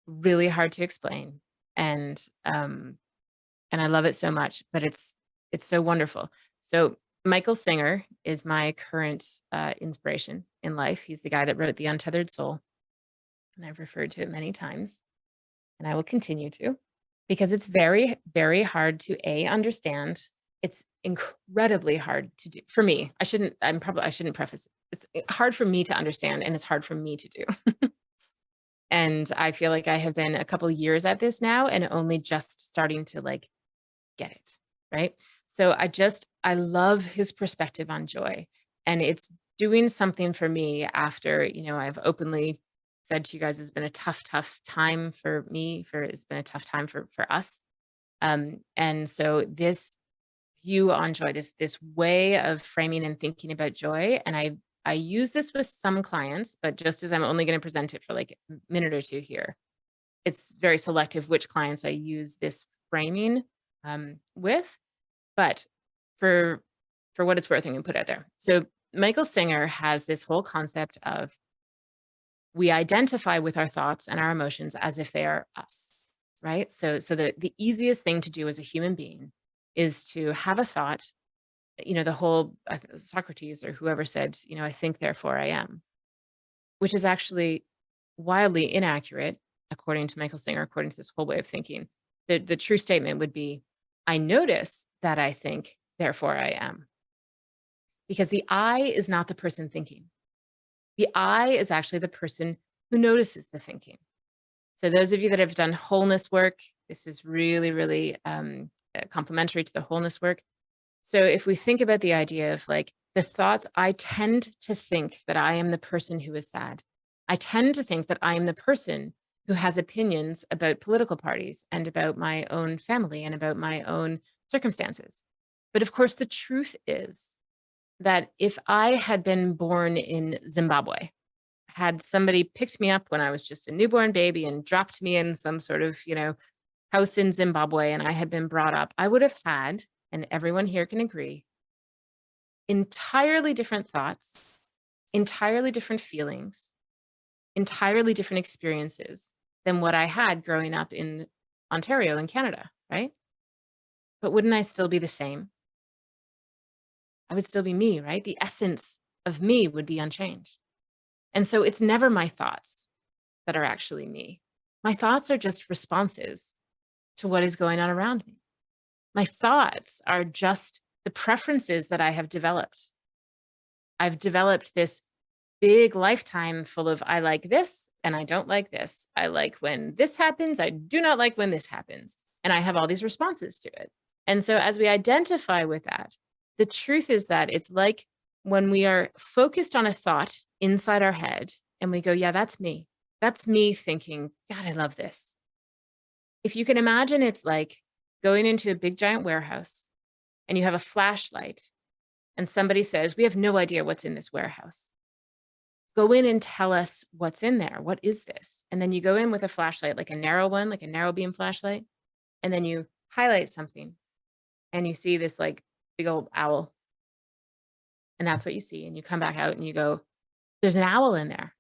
really hard to explain. And I love it so much, but it's so wonderful. So Michael Singer is my current inspiration in life. He's the guy that wrote The Untethered Soul. And I've referred to it many times, and I will continue to, because it's very, very hard to understand. It's incredibly hard to do for me. I shouldn't preface it's hard for me to understand, and it's hard for me to do. And I feel like I have been a couple years at this now and only just starting to like get it, right? So I love his perspective on joy. And it's doing something for me after, I've openly said to you guys, it's been a tough, tough time for me, it's been a tough time for us. And so this view on joy, this way of framing and thinking about joy, and I use this with some clients, but just as I'm only going to present it for like a minute or two here, it's very selective which clients I use this framing with. But for what it's worth, I'm going to put out there. So Michael Singer has this whole concept of we identify with our thoughts and our emotions as if they are us, right? So the easiest thing to do as a human being is to have a thought. The whole Socrates or whoever said, I think, therefore I am, which is actually wildly inaccurate, according to Michael Singer, according to this whole way of thinking. The true statement would be, I notice that I think, therefore I am. Because the I is not the person thinking. The I is actually the person who notices the thinking. So those of you that have done wholeness work, this is really, really complementary to the wholeness work. So if we think about the idea of like the thoughts, I tend to think that I am the person who is sad. I tend to think that I am the person who has opinions about political parties and about my own family and about my own circumstances. But of course, the truth is that if I had been born in Zimbabwe, had somebody picked me up when I was just a newborn baby and dropped me in some sort of, house in Zimbabwe, and I had been brought up, I would have had, and everyone here can agree, entirely different thoughts, entirely different feelings, entirely different experiences than what I had growing up in Ontario in Canada, right? But wouldn't I still be the same? I would still be me, right? The essence of me would be unchanged. And so it's never my thoughts that are actually me. My thoughts are just responses to what is going on around me. My thoughts are just the preferences that I have developed. I've developed this big lifetime full of, I like this and I don't like this. I like when this happens. I do not like when this happens. And I have all these responses to it. And so as we identify with that, the truth is that it's like when we are focused on a thought inside our head and we go, yeah, that's me. That's me thinking, God, I love this. If you can imagine, it's like going into a big giant warehouse and you have a flashlight and somebody says, we have no idea what's in this warehouse. Go in and tell us what's in there. What is this? And then you go in with a flashlight, like a narrow one, like a narrow beam flashlight. And then you highlight something and you see this like big old owl. And that's what you see. And you come back out and you go, there's an owl in there.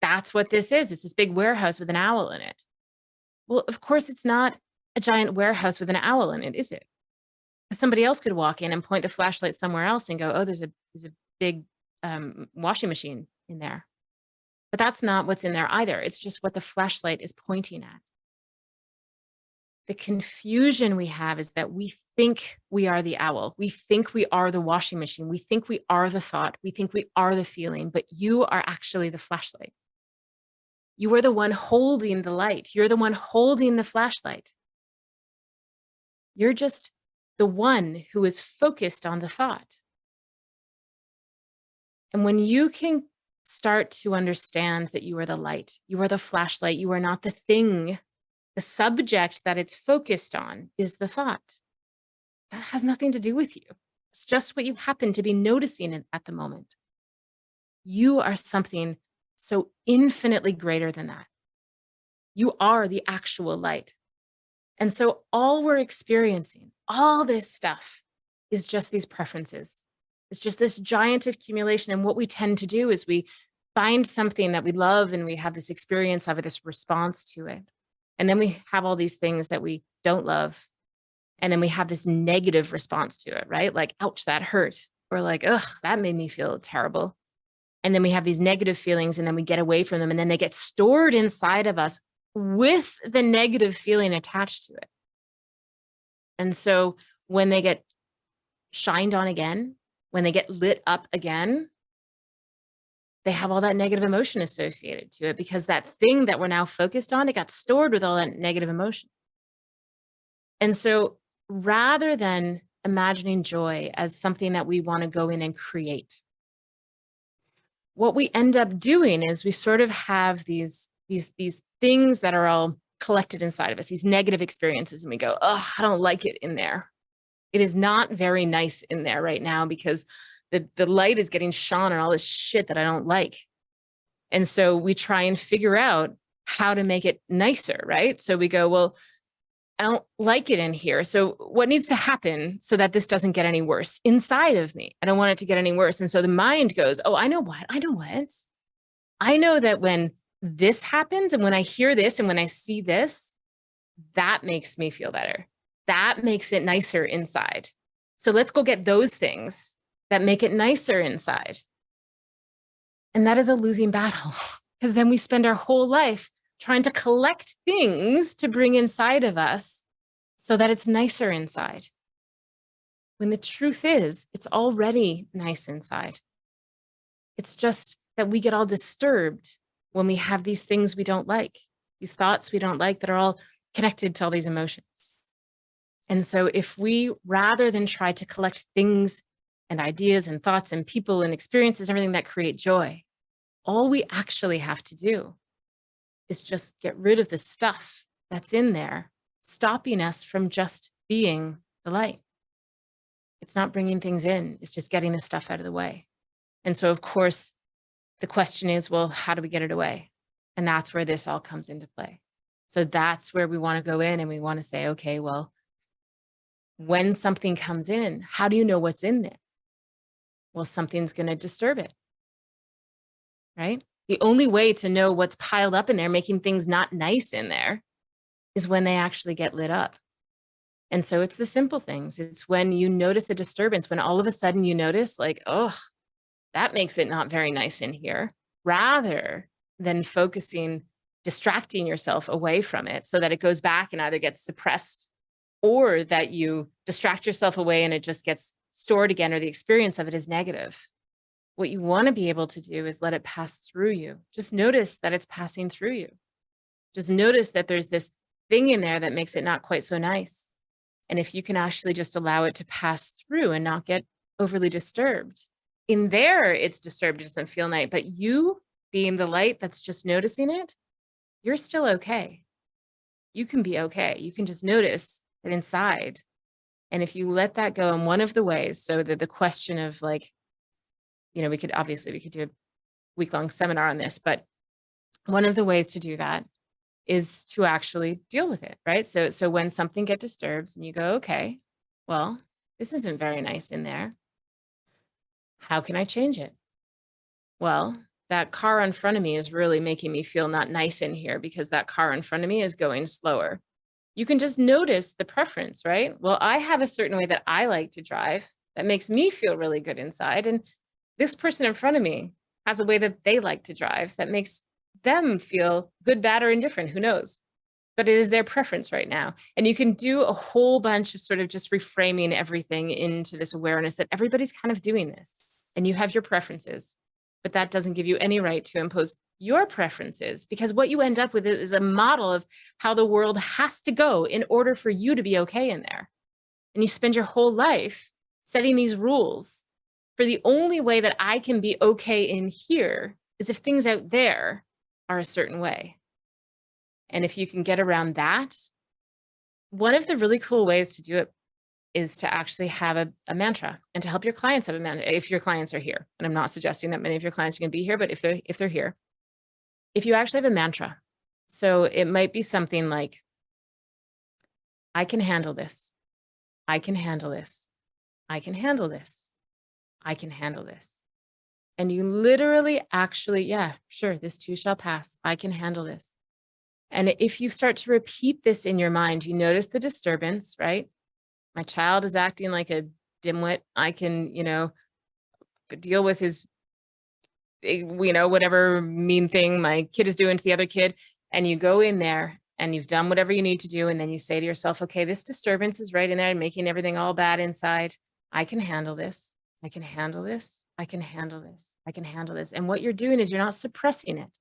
That's what this is. It's this big warehouse with an owl in it. Well, of course, it's not a giant warehouse with an owl in it, is it? Somebody else could walk in and point the flashlight somewhere else and go, oh, there's a big washing machine in there. But that's not what's in there either. It's just what the flashlight is pointing at. The confusion we have is that we think we are the owl. We think we are the washing machine. We think we are the thought. We think we are the feeling, but you are actually the flashlight. You are the one holding the light. You're the one holding the flashlight. You're just the one who is focused on the thought. And when you can start to understand that you are the light, you are the flashlight, you are not the thing, the subject that it's focused on is the thought. That has nothing to do with you. It's just what you happen to be noticing at the moment. You are something so infinitely greater than that. You are the actual light. And so all we're experiencing, all this stuff, is just these preferences. It's just this giant accumulation. And what we tend to do is we find something that we love and we have this experience of it, this response to it. And then we have all these things that we don't love. And then we have this negative response to it, right? Like, ouch, that hurt. Or like, ugh, that made me feel terrible. And then we have these negative feelings and then we get away from them and then they get stored inside of us with the negative feeling attached to it. And so when they get shined on again, when they get lit up again, they have all that negative emotion associated to it, because that thing that we're now focused on, it got stored with all that negative emotion. And so rather than imagining joy as something that we want to go in and create, what we end up doing is we sort of have these things that are all collected inside of us, these negative experiences, and we go, oh, I don't like it in there. It is not very nice in there right now because the light is getting shone on all this shit that I don't like. And so we try and figure out how to make it nicer, right? So we go, well, I don't like it in here. So what needs to happen so that this doesn't get any worse inside of me? I don't want it to get any worse. And so the mind goes, oh, I know what. I know that when this happens and when I hear this and when I see this, that makes me feel better. That makes it nicer inside. So let's go get those things that make it nicer inside. And that is a losing battle, because then we spend our whole life trying to collect things to bring inside of us so that it's nicer inside. When the truth is, it's already nice inside. It's just that we get all disturbed when we have these things we don't like, these thoughts we don't like that are all connected to all these emotions. And so if we, rather than try to collect things and ideas and thoughts and people and experiences, everything that create joy, all we actually have to do is just get rid of the stuff that's in there, stopping us from just being the light. It's not bringing things in, it's just getting the stuff out of the way. And so, of course, the question is, well, how do we get it away? And that's where this all comes into play. So that's where we want to go in and we want to say, okay, well, when something comes in, how do you know what's in there? Well, something's going to disturb it, right? The only way to know what's piled up in there, making things not nice in there, is when they actually get lit up. And so it's the simple things. It's when you notice a disturbance, when all of a sudden you notice like, oh, that makes it not very nice in here, rather than distracting yourself away from it so that it goes back and either gets suppressed or that you distract yourself away and it just gets stored again, or the experience of it is negative. What you want to be able to do is let it pass through you. Just notice that it's passing through you. Just notice that there's this thing in there that makes it not quite so nice. And if you can actually just allow it to pass through and not get overly disturbed. In there, it's disturbed, it doesn't feel nice, but you being the light that's just noticing it, you're still okay. You can be okay. You can just notice that inside. And if you let that go, and one of the ways, so that the question of like, we could do a week-long seminar on this, but one of the ways to do that is to actually deal with it, right? So when something gets disturbed and you go, okay, well, this isn't very nice in there. How can I change it? Well, that car in front of me is really making me feel not nice in here because that car in front of me is going slower. You can just notice the preference, right? Well, I have a certain way that I like to drive that makes me feel really good inside. And this person in front of me has a way that they like to drive that makes them feel good, bad, or indifferent. Who knows? But it is their preference right now. And you can do a whole bunch of sort of just reframing everything into this awareness that everybody's kind of doing this and you have your preferences, but that doesn't give you any right to impose your preferences, because what you end up with is a model of how the world has to go in order for you to be okay in there. And you spend your whole life setting these rules for the only way that I can be okay in here is if things out there are a certain way. And if you can get around that, one of the really cool ways to do it is to actually have a mantra, and to help your clients have a mantra if your clients are here. And I'm not suggesting that many of your clients are going to be here, but if they're here, if you actually have a mantra. So it might be something like, I can handle this. I can handle this. I can handle this. I can handle this. And you literally actually, yeah, sure, this too shall pass. I can handle this. And if you start to repeat this in your mind, you notice the disturbance, right? My child is acting like a dimwit. I can, deal with his, whatever mean thing my kid is doing to the other kid. And you go in there and you've done whatever you need to do. And then you say to yourself, okay, this disturbance is right in there and making everything all bad inside. I can handle this. I can handle this. I can handle this. I can handle this. And what you're doing is you're not suppressing it.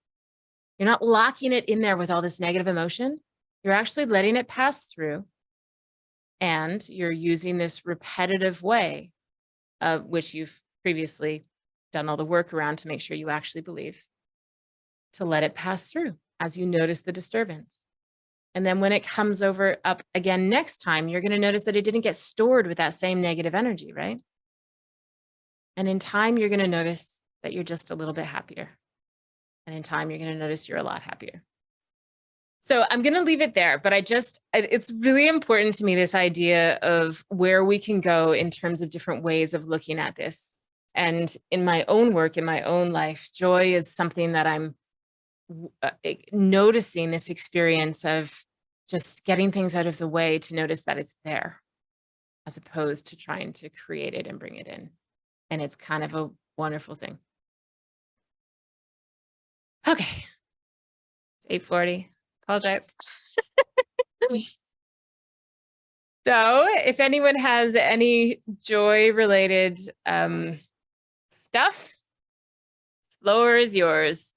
You're not locking it in there with all this negative emotion. You're actually letting it pass through. And you're using this repetitive way of which you've previously done all the work around to make sure you actually believe, to let it pass through as you notice the disturbance. And then when it comes up again next time, you're going to notice that it didn't get stored with that same negative energy, right? And in time, you're going to notice that you're just a little bit happier. And in time, you're going to notice you're a lot happier. So I'm going to leave it there, but it's really important to me, this idea of where we can go in terms of different ways of looking at this. And in my own work, in my own life, joy is something that I'm noticing, this experience of just getting things out of the way to notice that it's there, as opposed to trying to create it and bring it in. And it's kind of a wonderful thing. Okay. It's 8:40. Apologize. So if anyone has any joy related stuff, floor is yours.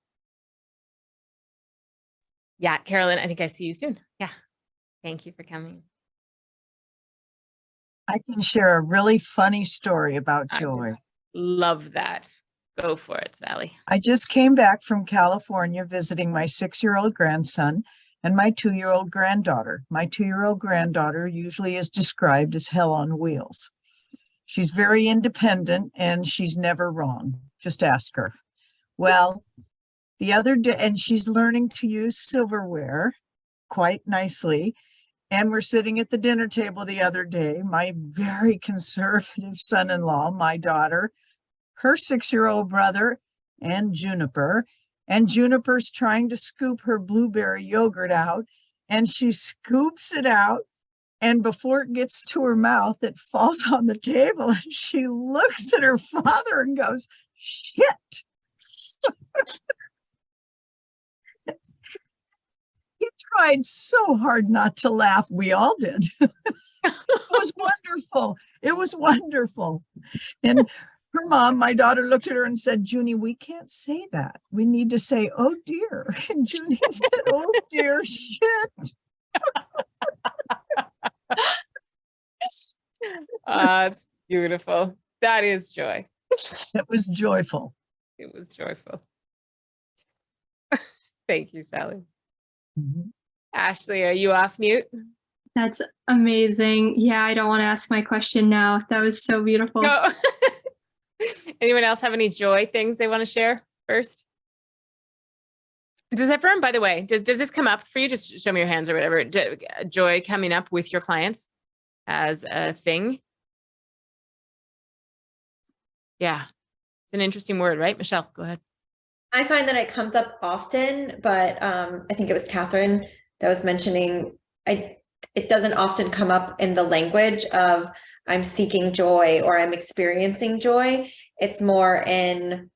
Yeah, Carolyn, I think I see you soon. Yeah. Thank you for coming. I can share a really funny story about I joy. love that. Go for it, Sally. I just came back from California visiting my 6-year-old grandson and my 2-year-old granddaughter. My 2-year-old granddaughter usually is described as hell on wheels. She's very independent and she's never wrong. Just ask her. Well, the other day, and she's learning to use silverware quite nicely. And we're sitting at the dinner table the other day, my very conservative son-in-law, my daughter, her 6-year-old brother, and Juniper's trying to scoop her blueberry yogurt out, and she scoops it out, and before it gets to her mouth, it falls on the table, and she looks at her father and goes, "Shit." He tried so hard not to laugh. We all did. It was wonderful. It was wonderful. And her mom, my daughter, looked at her and said, "Junie, we can't say that. We need to say, 'Oh dear.'" And Junie said, "Oh dear, shit." It's beautiful. That is joy. It was joyful. It was joyful. Thank you, Sally. Mhm. Ashley, are you off mute? That's amazing. Yeah, I don't want to ask my question now. That was so beautiful. No. Anyone else have any joy things they want to share first? Does everyone, by the way, does this come up for you? Just show me your hands or whatever. Joy coming up with your clients as a thing? Yeah. It's an interesting word, right? Michelle, go ahead. I find that it comes up often, but I think it was Catherine that was mentioning it doesn't often come up in the language of I'm seeking joy or I'm experiencing joy. It's more in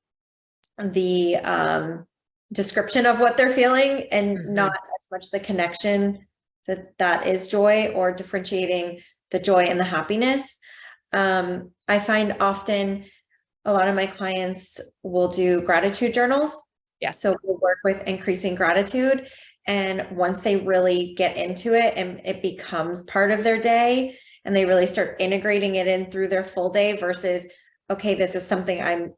the description of what they're feeling and not as much the connection that is joy or differentiating the joy and the happiness. I find often a lot of my clients will do gratitude journals. Yes. So we'll work with increasing gratitude. And once they really get into it and it becomes part of their day and they really start integrating it in through their full day versus, okay, this is something I'm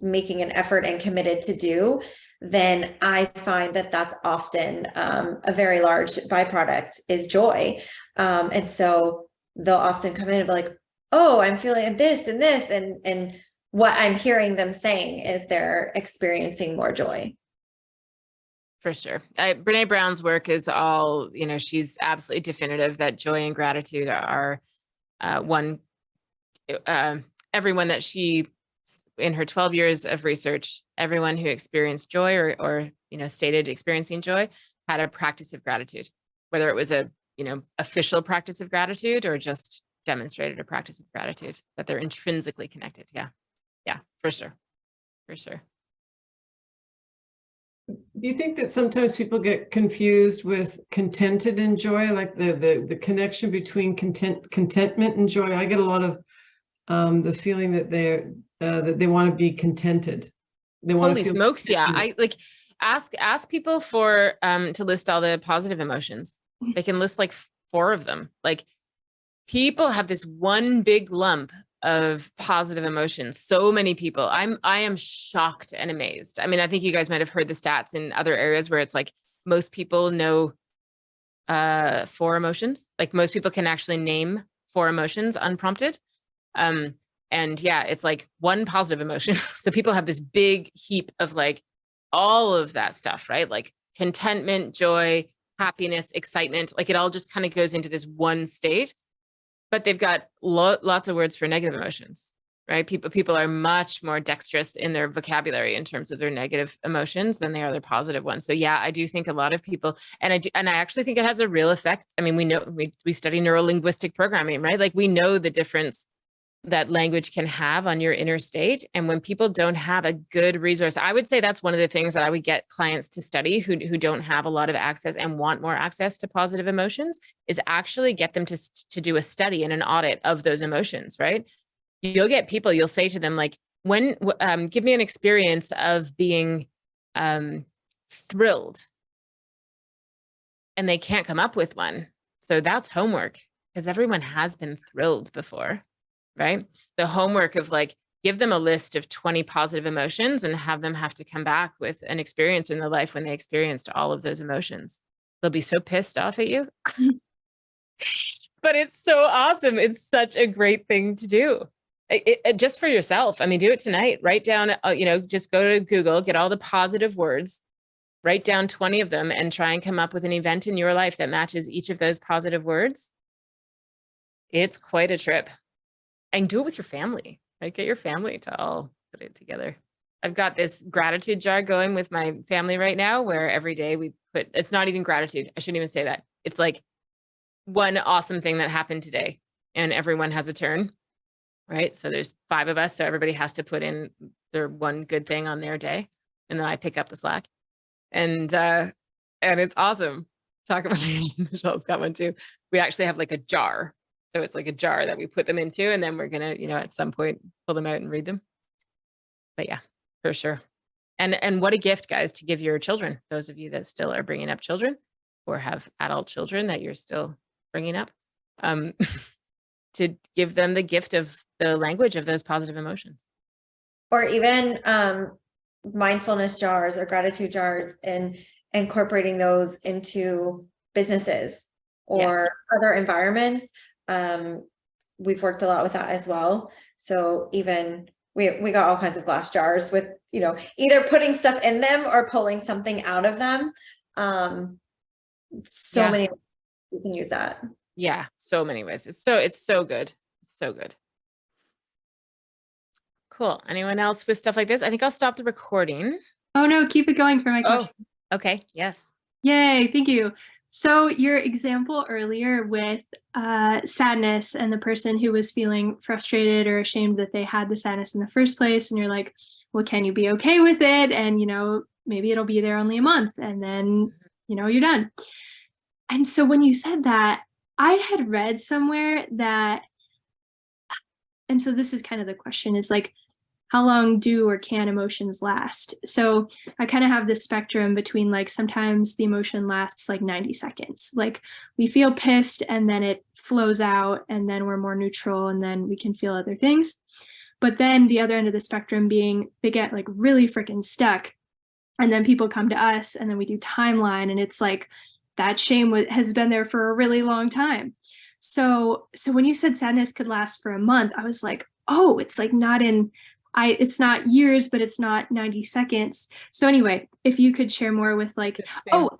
making an effort and committed to do, then I find that that's often a very large byproduct is joy. And so they'll often come in and be like, oh, I'm feeling this and this. And what I'm hearing them saying is they're experiencing more joy. For sure. Brene Brown's work is all, she's absolutely definitive that joy and gratitude are everyone that she, in her 12 years of research, everyone who experienced joy or stated experiencing joy had a practice of gratitude, whether it was a, official practice of gratitude or just demonstrated a practice of gratitude, that they're intrinsically connected. Yeah. Yeah, for sure. For sure. Do you think that sometimes people get confused with contented and joy, like the connection between contentment and joy? I get a lot of the feeling that they want to be contented. They want Holy to feel smokes, yeah. contented. I like ask people for to list all the positive emotions. They can list like 4 of them. Like people have this one big lump of positive emotions. So many people. I am shocked and amazed. I mean, I think you guys might have heard the stats in other areas where it's like most people know 4 emotions. Like most people can actually name 4 emotions unprompted. And yeah, it's like one positive emotion. So people have this big heap of like all of that stuff, right? Like contentment, joy, happiness, excitement, like it all just kind of goes into this one state, but they've got lots of words for negative emotions, right? People are much more dexterous in their vocabulary in terms of their negative emotions than they are their positive ones. So yeah, I do think a lot of people, and I actually think it has a real effect. I mean, we know, we study neuro-linguistic programming, right? Like we know the difference that language can have on your inner state. And when people don't have a good resource, I would say that's one of the things that I would get clients to study who don't have a lot of access and want more access to positive emotions, is actually get them to do a study and an audit of those emotions, right? You'll get people, you'll say to them like, give me an experience of being thrilled. And they can't come up with one. So that's homework, because everyone has been thrilled before. Right? The homework of like, give them a list of 20 positive emotions and have them have to come back with an experience in their life when they experienced all of those emotions. They'll be so pissed off at you. But it's so awesome. It's such a great thing to do. Just for yourself. I mean, do it tonight. Write down, just go to Google, get all the positive words, write down 20 of them and try and come up with an event in your life that matches each of those positive words. It's quite a trip. And do it with your family, right? Get your family to all put it together. I've got this gratitude jar going with my family right now, where every day we put, it's not even gratitude. I shouldn't even say that. It's like one awesome thing that happened today, and everyone has a turn, right? So there's 5 of us. So everybody has to put in their one good thing on their day. And then I pick up the slack, and it's awesome. Talk about Michelle's got one too. We actually have like a jar. So it's like a jar that we put them into, and then we're going to, at some point pull them out and read them. But yeah, for sure. And what a gift, guys, to give your children, those of you that still are bringing up children or have adult children that you're still bringing up, to give them the gift of the language of those positive emotions. Or even mindfulness jars or gratitude jars, and incorporating those into businesses or other environments. We've worked a lot with that as well. So even we got all kinds of glass jars with, either putting stuff in them or pulling something out of them. Many, you can use that. Yeah. So many ways. It's so good. It's so good. Cool. Anyone else with stuff like this? I think I'll stop the recording. Oh no, keep it going for my question. Okay. Yes. Yay. Thank you. So your example earlier with sadness and the person who was feeling frustrated or ashamed that they had the sadness in the first place. And you're like, well, can you be okay with it? And, maybe it'll be there only a month, and then, you're done. And so when you said that, I had read somewhere that, and so this is kind of the question, is like, how long do or can emotions last? So I kind of have this spectrum between like, sometimes the emotion lasts like 90 seconds. Like we feel pissed and then it flows out, and then we're more neutral, and then we can feel other things. But then the other end of the spectrum being, they get like really freaking stuck. And then people come to us, and then we do timeline, and it's like that shame has been there for a really long time. So when you said sadness could last for a month, I was like, oh, it's like it's not years, but it's not 90 seconds. So anyway, if you could share more with like,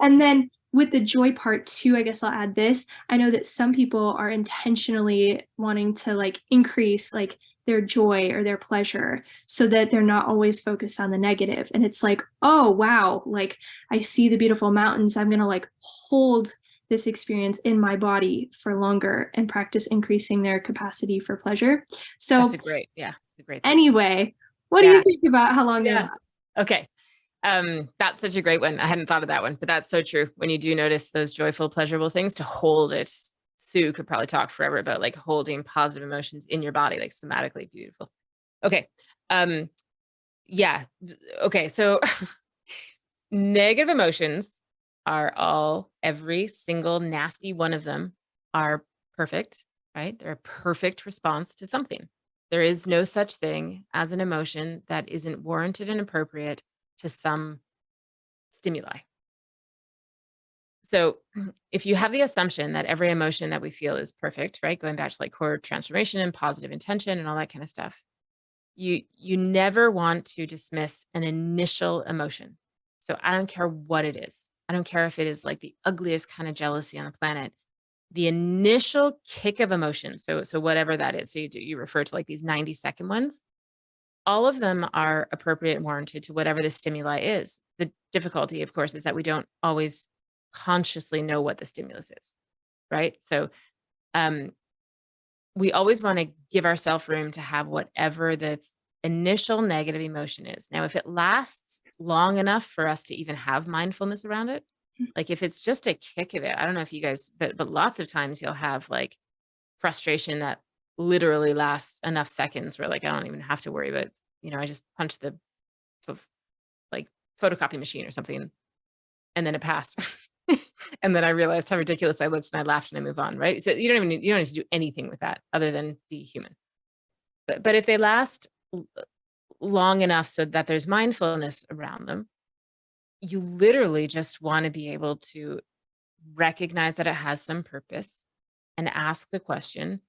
and then with the joy part too, I guess I'll add this. I know that some people are intentionally wanting to like increase like their joy or their pleasure so that they're not always focused on the negative. And it's like, oh, wow, like I see the beautiful mountains. I'm going to like hold this experience in my body for longer and practice increasing their capacity for pleasure. So that's a great thing. Anyway, what do you think about how long they last? Okay. That's such a great one. I hadn't thought of that one, but that's so true. When you do notice those joyful, pleasurable things, to hold it Sue could probably talk forever about like holding positive emotions in your body, like somatically beautiful. Okay. Yeah. Okay. So negative emotions are all, every single nasty one of them are perfect, right? They're a perfect response to something. There is no such thing as an emotion that isn't warranted and appropriate to some stimuli. So if you have the assumption that every emotion that we feel is perfect, right? Going back to like core transformation and positive intention and all that kind of stuff, you never want to dismiss an initial emotion. So I don't care what it is. I don't care if it is like the ugliest kind of jealousy on the planet. The initial kick of emotion, so whatever that is, so you refer to like these 90-second ones, all of them are appropriate and warranted to whatever the stimuli is. The difficulty, of course, is that we don't always consciously know what the stimulus is, right? So we always want to give ourselves room to have whatever the initial negative emotion is. Now, if it lasts long enough for us to even have mindfulness around it, like if it's just a kick of it, I don't know if you guys, but lots of times you'll have like frustration that literally lasts enough seconds where like I don't even have to worry about, I just punched the like photocopy machine or something, and then it passed. And then I realized how ridiculous I looked and I laughed and I move on, right? So you don't need to do anything with that other than be human. But if they last long enough so that there's mindfulness around them, you literally just want to be able to recognize that it has some purpose and ask the question,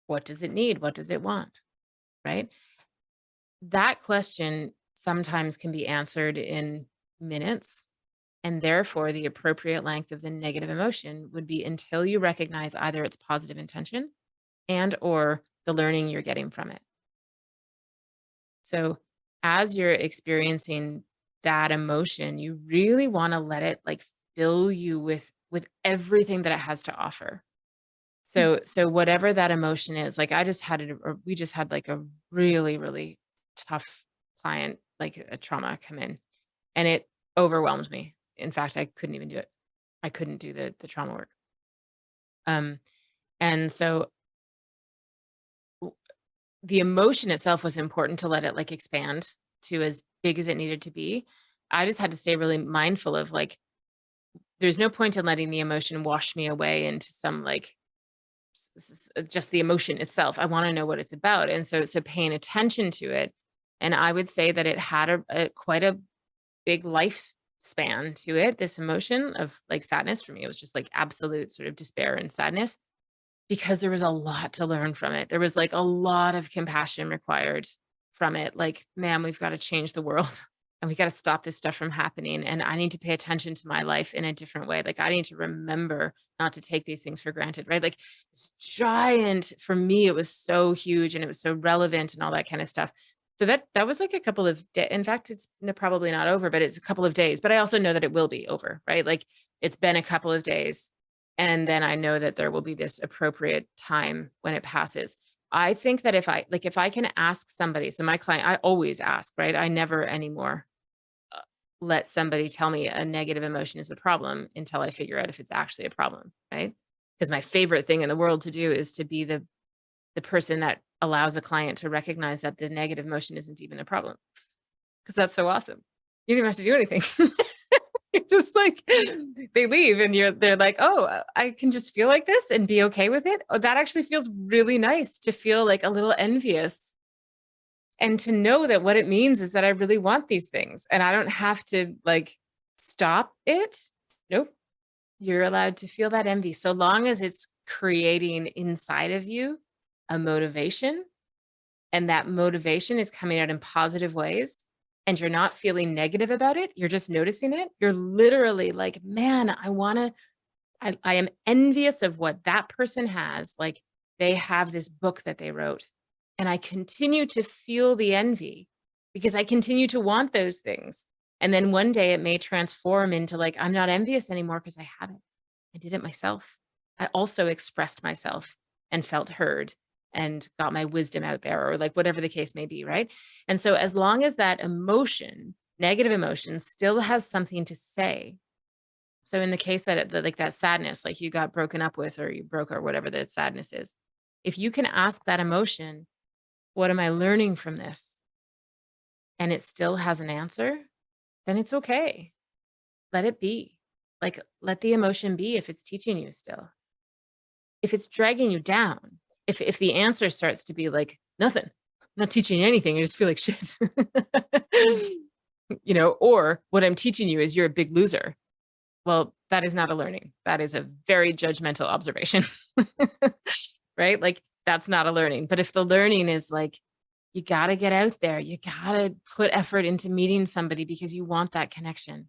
what does it need? What does it want? Right? That question sometimes can be answered in minutes. And therefore, the appropriate length of the negative emotion would be until you recognize either its positive intention and or the learning you're getting from it. So as you're experiencing that emotion, you really want to let it like fill you with everything that it has to offer. So whatever that emotion is, like we just had like a really, really tough client, like a trauma come in, and it overwhelmed me. In fact, I couldn't even do it. I couldn't do the trauma work. And so the emotion itself was important to let it like expand to as big as it needed to be. I just had to stay really mindful of like, there's no point in letting the emotion wash me away into some like just the emotion itself. I want to know what it's about. And so paying attention to it. And I would say that it had quite a big lifespan to it, this emotion of like sadness. For me, it was just like absolute sort of despair and sadness, because there was a lot to learn from it. There was like a lot of compassion required from it. Like, man, we've got to change the world and we got to stop this stuff from happening. And I need to pay attention to my life in a different way. Like I need to remember not to take these things for granted, right? Like it's giant. For me, it was so huge and it was so relevant and all that kind of stuff. So that was like a couple of days. In fact, it's probably not over, but it's a couple of days. But I also know that it will be over, right? Like it's been a couple of days. And then I know that there will be this appropriate time when it passes. I think that if I can ask somebody, so my client, I always ask, right? I never anymore let somebody tell me a negative emotion is a problem until I figure out if it's actually a problem, right? Because my favorite thing in the world to do is to be the person that allows a client to recognize that the negative emotion isn't even a problem. Because that's so awesome. You don't even have to do anything. You're just like, they leave and they're like, oh, I can just feel like this and be okay with it. Oh, that actually feels really nice to feel like a little envious. And to know that what it means is that I really want these things and I don't have to like stop it. Nope. You're allowed to feel that envy so long as it's creating inside of you a motivation, and that motivation is coming out in positive ways, and you're not feeling negative about it. You're just noticing it. You're literally like, man, I am envious of what that person has. Like they have this book that they wrote, and I continue to feel the envy because I continue to want those things. And then one day it may transform into like, I'm not envious anymore because I have it. I did it myself. I also expressed myself and felt heard and got my wisdom out there, or like whatever the case may be, right? And so as long as that emotion, negative emotion, still has something to say, So in the case that like that sadness, like you got broken up with, or you broke, or whatever that sadness is, if you can ask that emotion, what am I learning from this? And it still has an answer, then it's okay. Let it be. Like, let the emotion be if it's teaching you still. If it's dragging you down, if the answer starts to be like, nothing, not teaching you anything, I just feel like shit. You know, or what I'm teaching you is you're a big loser. Well, that is not a learning. That is a very judgmental observation. Right? Like, that's not a learning. But if the learning is like, you got to get out there, you got to put effort into meeting somebody because you want that connection.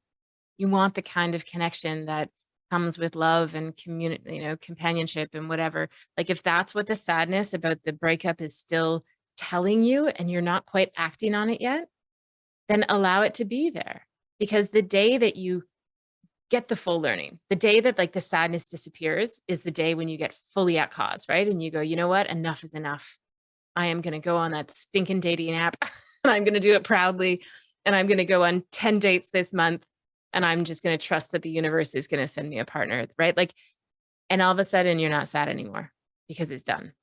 You want the kind of connection that comes with love and community, you know, companionship and whatever. Like, if that's what the sadness about the breakup is still telling you and you're not quite acting on it yet, then allow it to be there. Because the day that you get the full learning, the day that like the sadness disappears is the day when you get fully at cause, right? And you go, you know what? Enough is enough. I am going to go on that stinking dating app and I'm going to do it proudly. And I'm going to go on 10 dates this month. And I'm just going to trust that the universe is going to send me a partner, right? Like, and all of a sudden you're not sad anymore because it's done.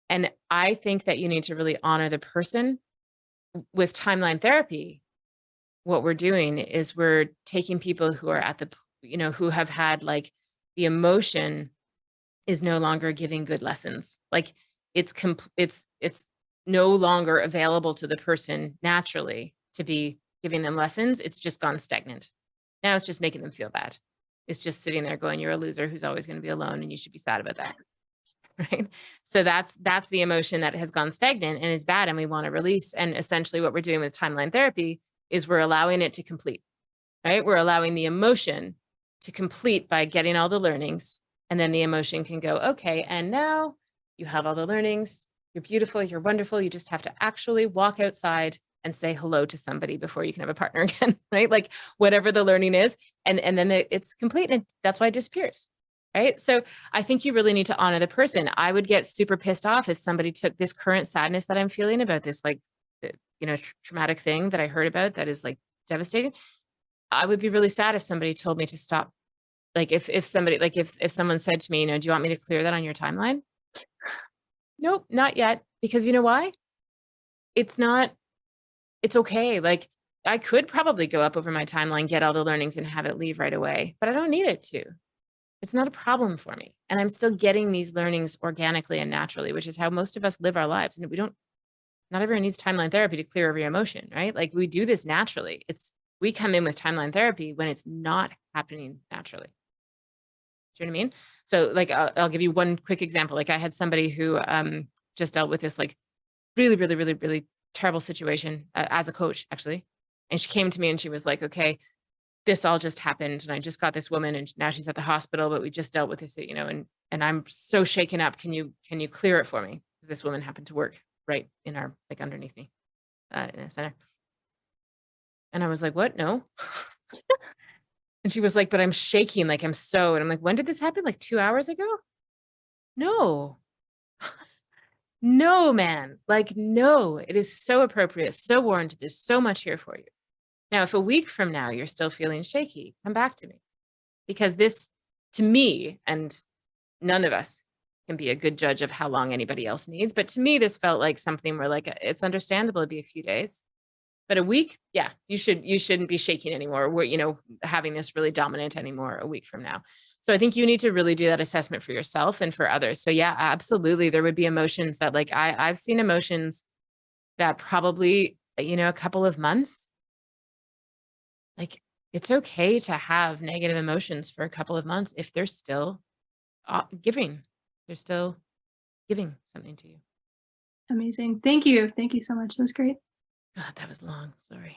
And I think that you need to really honor the person. With timeline therapy, what we're doing is we're taking people who are at the, you know, who have had like the emotion is no longer giving good lessons. Like, it's no longer available to the person naturally to be giving them lessons. It's just gone stagnant. Now it's just making them feel bad. It's just sitting there going, you're a loser who's always going to be alone and you should be sad about that. Right? So that's the emotion that has gone stagnant and is bad and we want to release. And essentially what we're doing with timeline therapy is we're allowing it to complete, right? We're allowing the emotion to complete by getting all the learnings. And then the emotion can go, okay, and now you have all the learnings. You're beautiful. You're wonderful. You just have to actually walk outside and say hello to somebody before you can have a partner again, right? Like, whatever the learning is. And then it's complete, and that's why it disappears. Right. So I think you really need to honor the person. I would get super pissed off if somebody took this current sadness that I'm feeling about this, like, you know, traumatic thing that I heard about that is like devastating. I would be really sad if somebody told me to stop. Like, if somebody, like, if someone said to me, you know, do you want me to clear that on your timeline? Nope, not yet. Because you know why? It's okay. Like, I could probably go up over my timeline, get all the learnings and have it leave right away, but I don't need it to. It's not a problem for me. And I'm still getting these learnings organically and naturally, which is how most of us live our lives. And not everyone needs timeline therapy to clear every emotion, right? Like, we do this naturally. We come in with timeline therapy when it's not happening naturally. Do you know what I mean? So like, I'll give you one quick example. Like, I had somebody who just dealt with this like really, really, really, really terrible situation as a coach, actually. And she came to me and she was like, okay, this all just happened and I just got this woman and now she's at the hospital, but we just dealt with this, you know, and I'm so shaken up. Can you clear it for me? Because this woman happened to work right in our, like, underneath me in the center. And I was like, what? No. And she was like, but I'm shaking. Like, and I'm like, when did this happen? Like 2 hours ago? No. No, man. Like, no, it is so appropriate, so warranted. There's so much here for you. Now, if a week from now you're still feeling shaky, come back to me, because this, to me, and none of us can be a good judge of how long anybody else needs, but to me, this felt like something where, like, it's understandable it'd be a few days, but a week, yeah, you shouldn't be shaking anymore. We're, you know, having this really dominant anymore a week from now. So I think you need to really do that assessment for yourself and for others. So yeah, absolutely, there would be emotions that, like, I've seen emotions that probably, you know, a couple of months. Like, it's okay to have negative emotions for a couple of months if they're still giving. They're still giving something to you. Amazing. Thank you. Thank you so much. That was great. God, that was long. Sorry.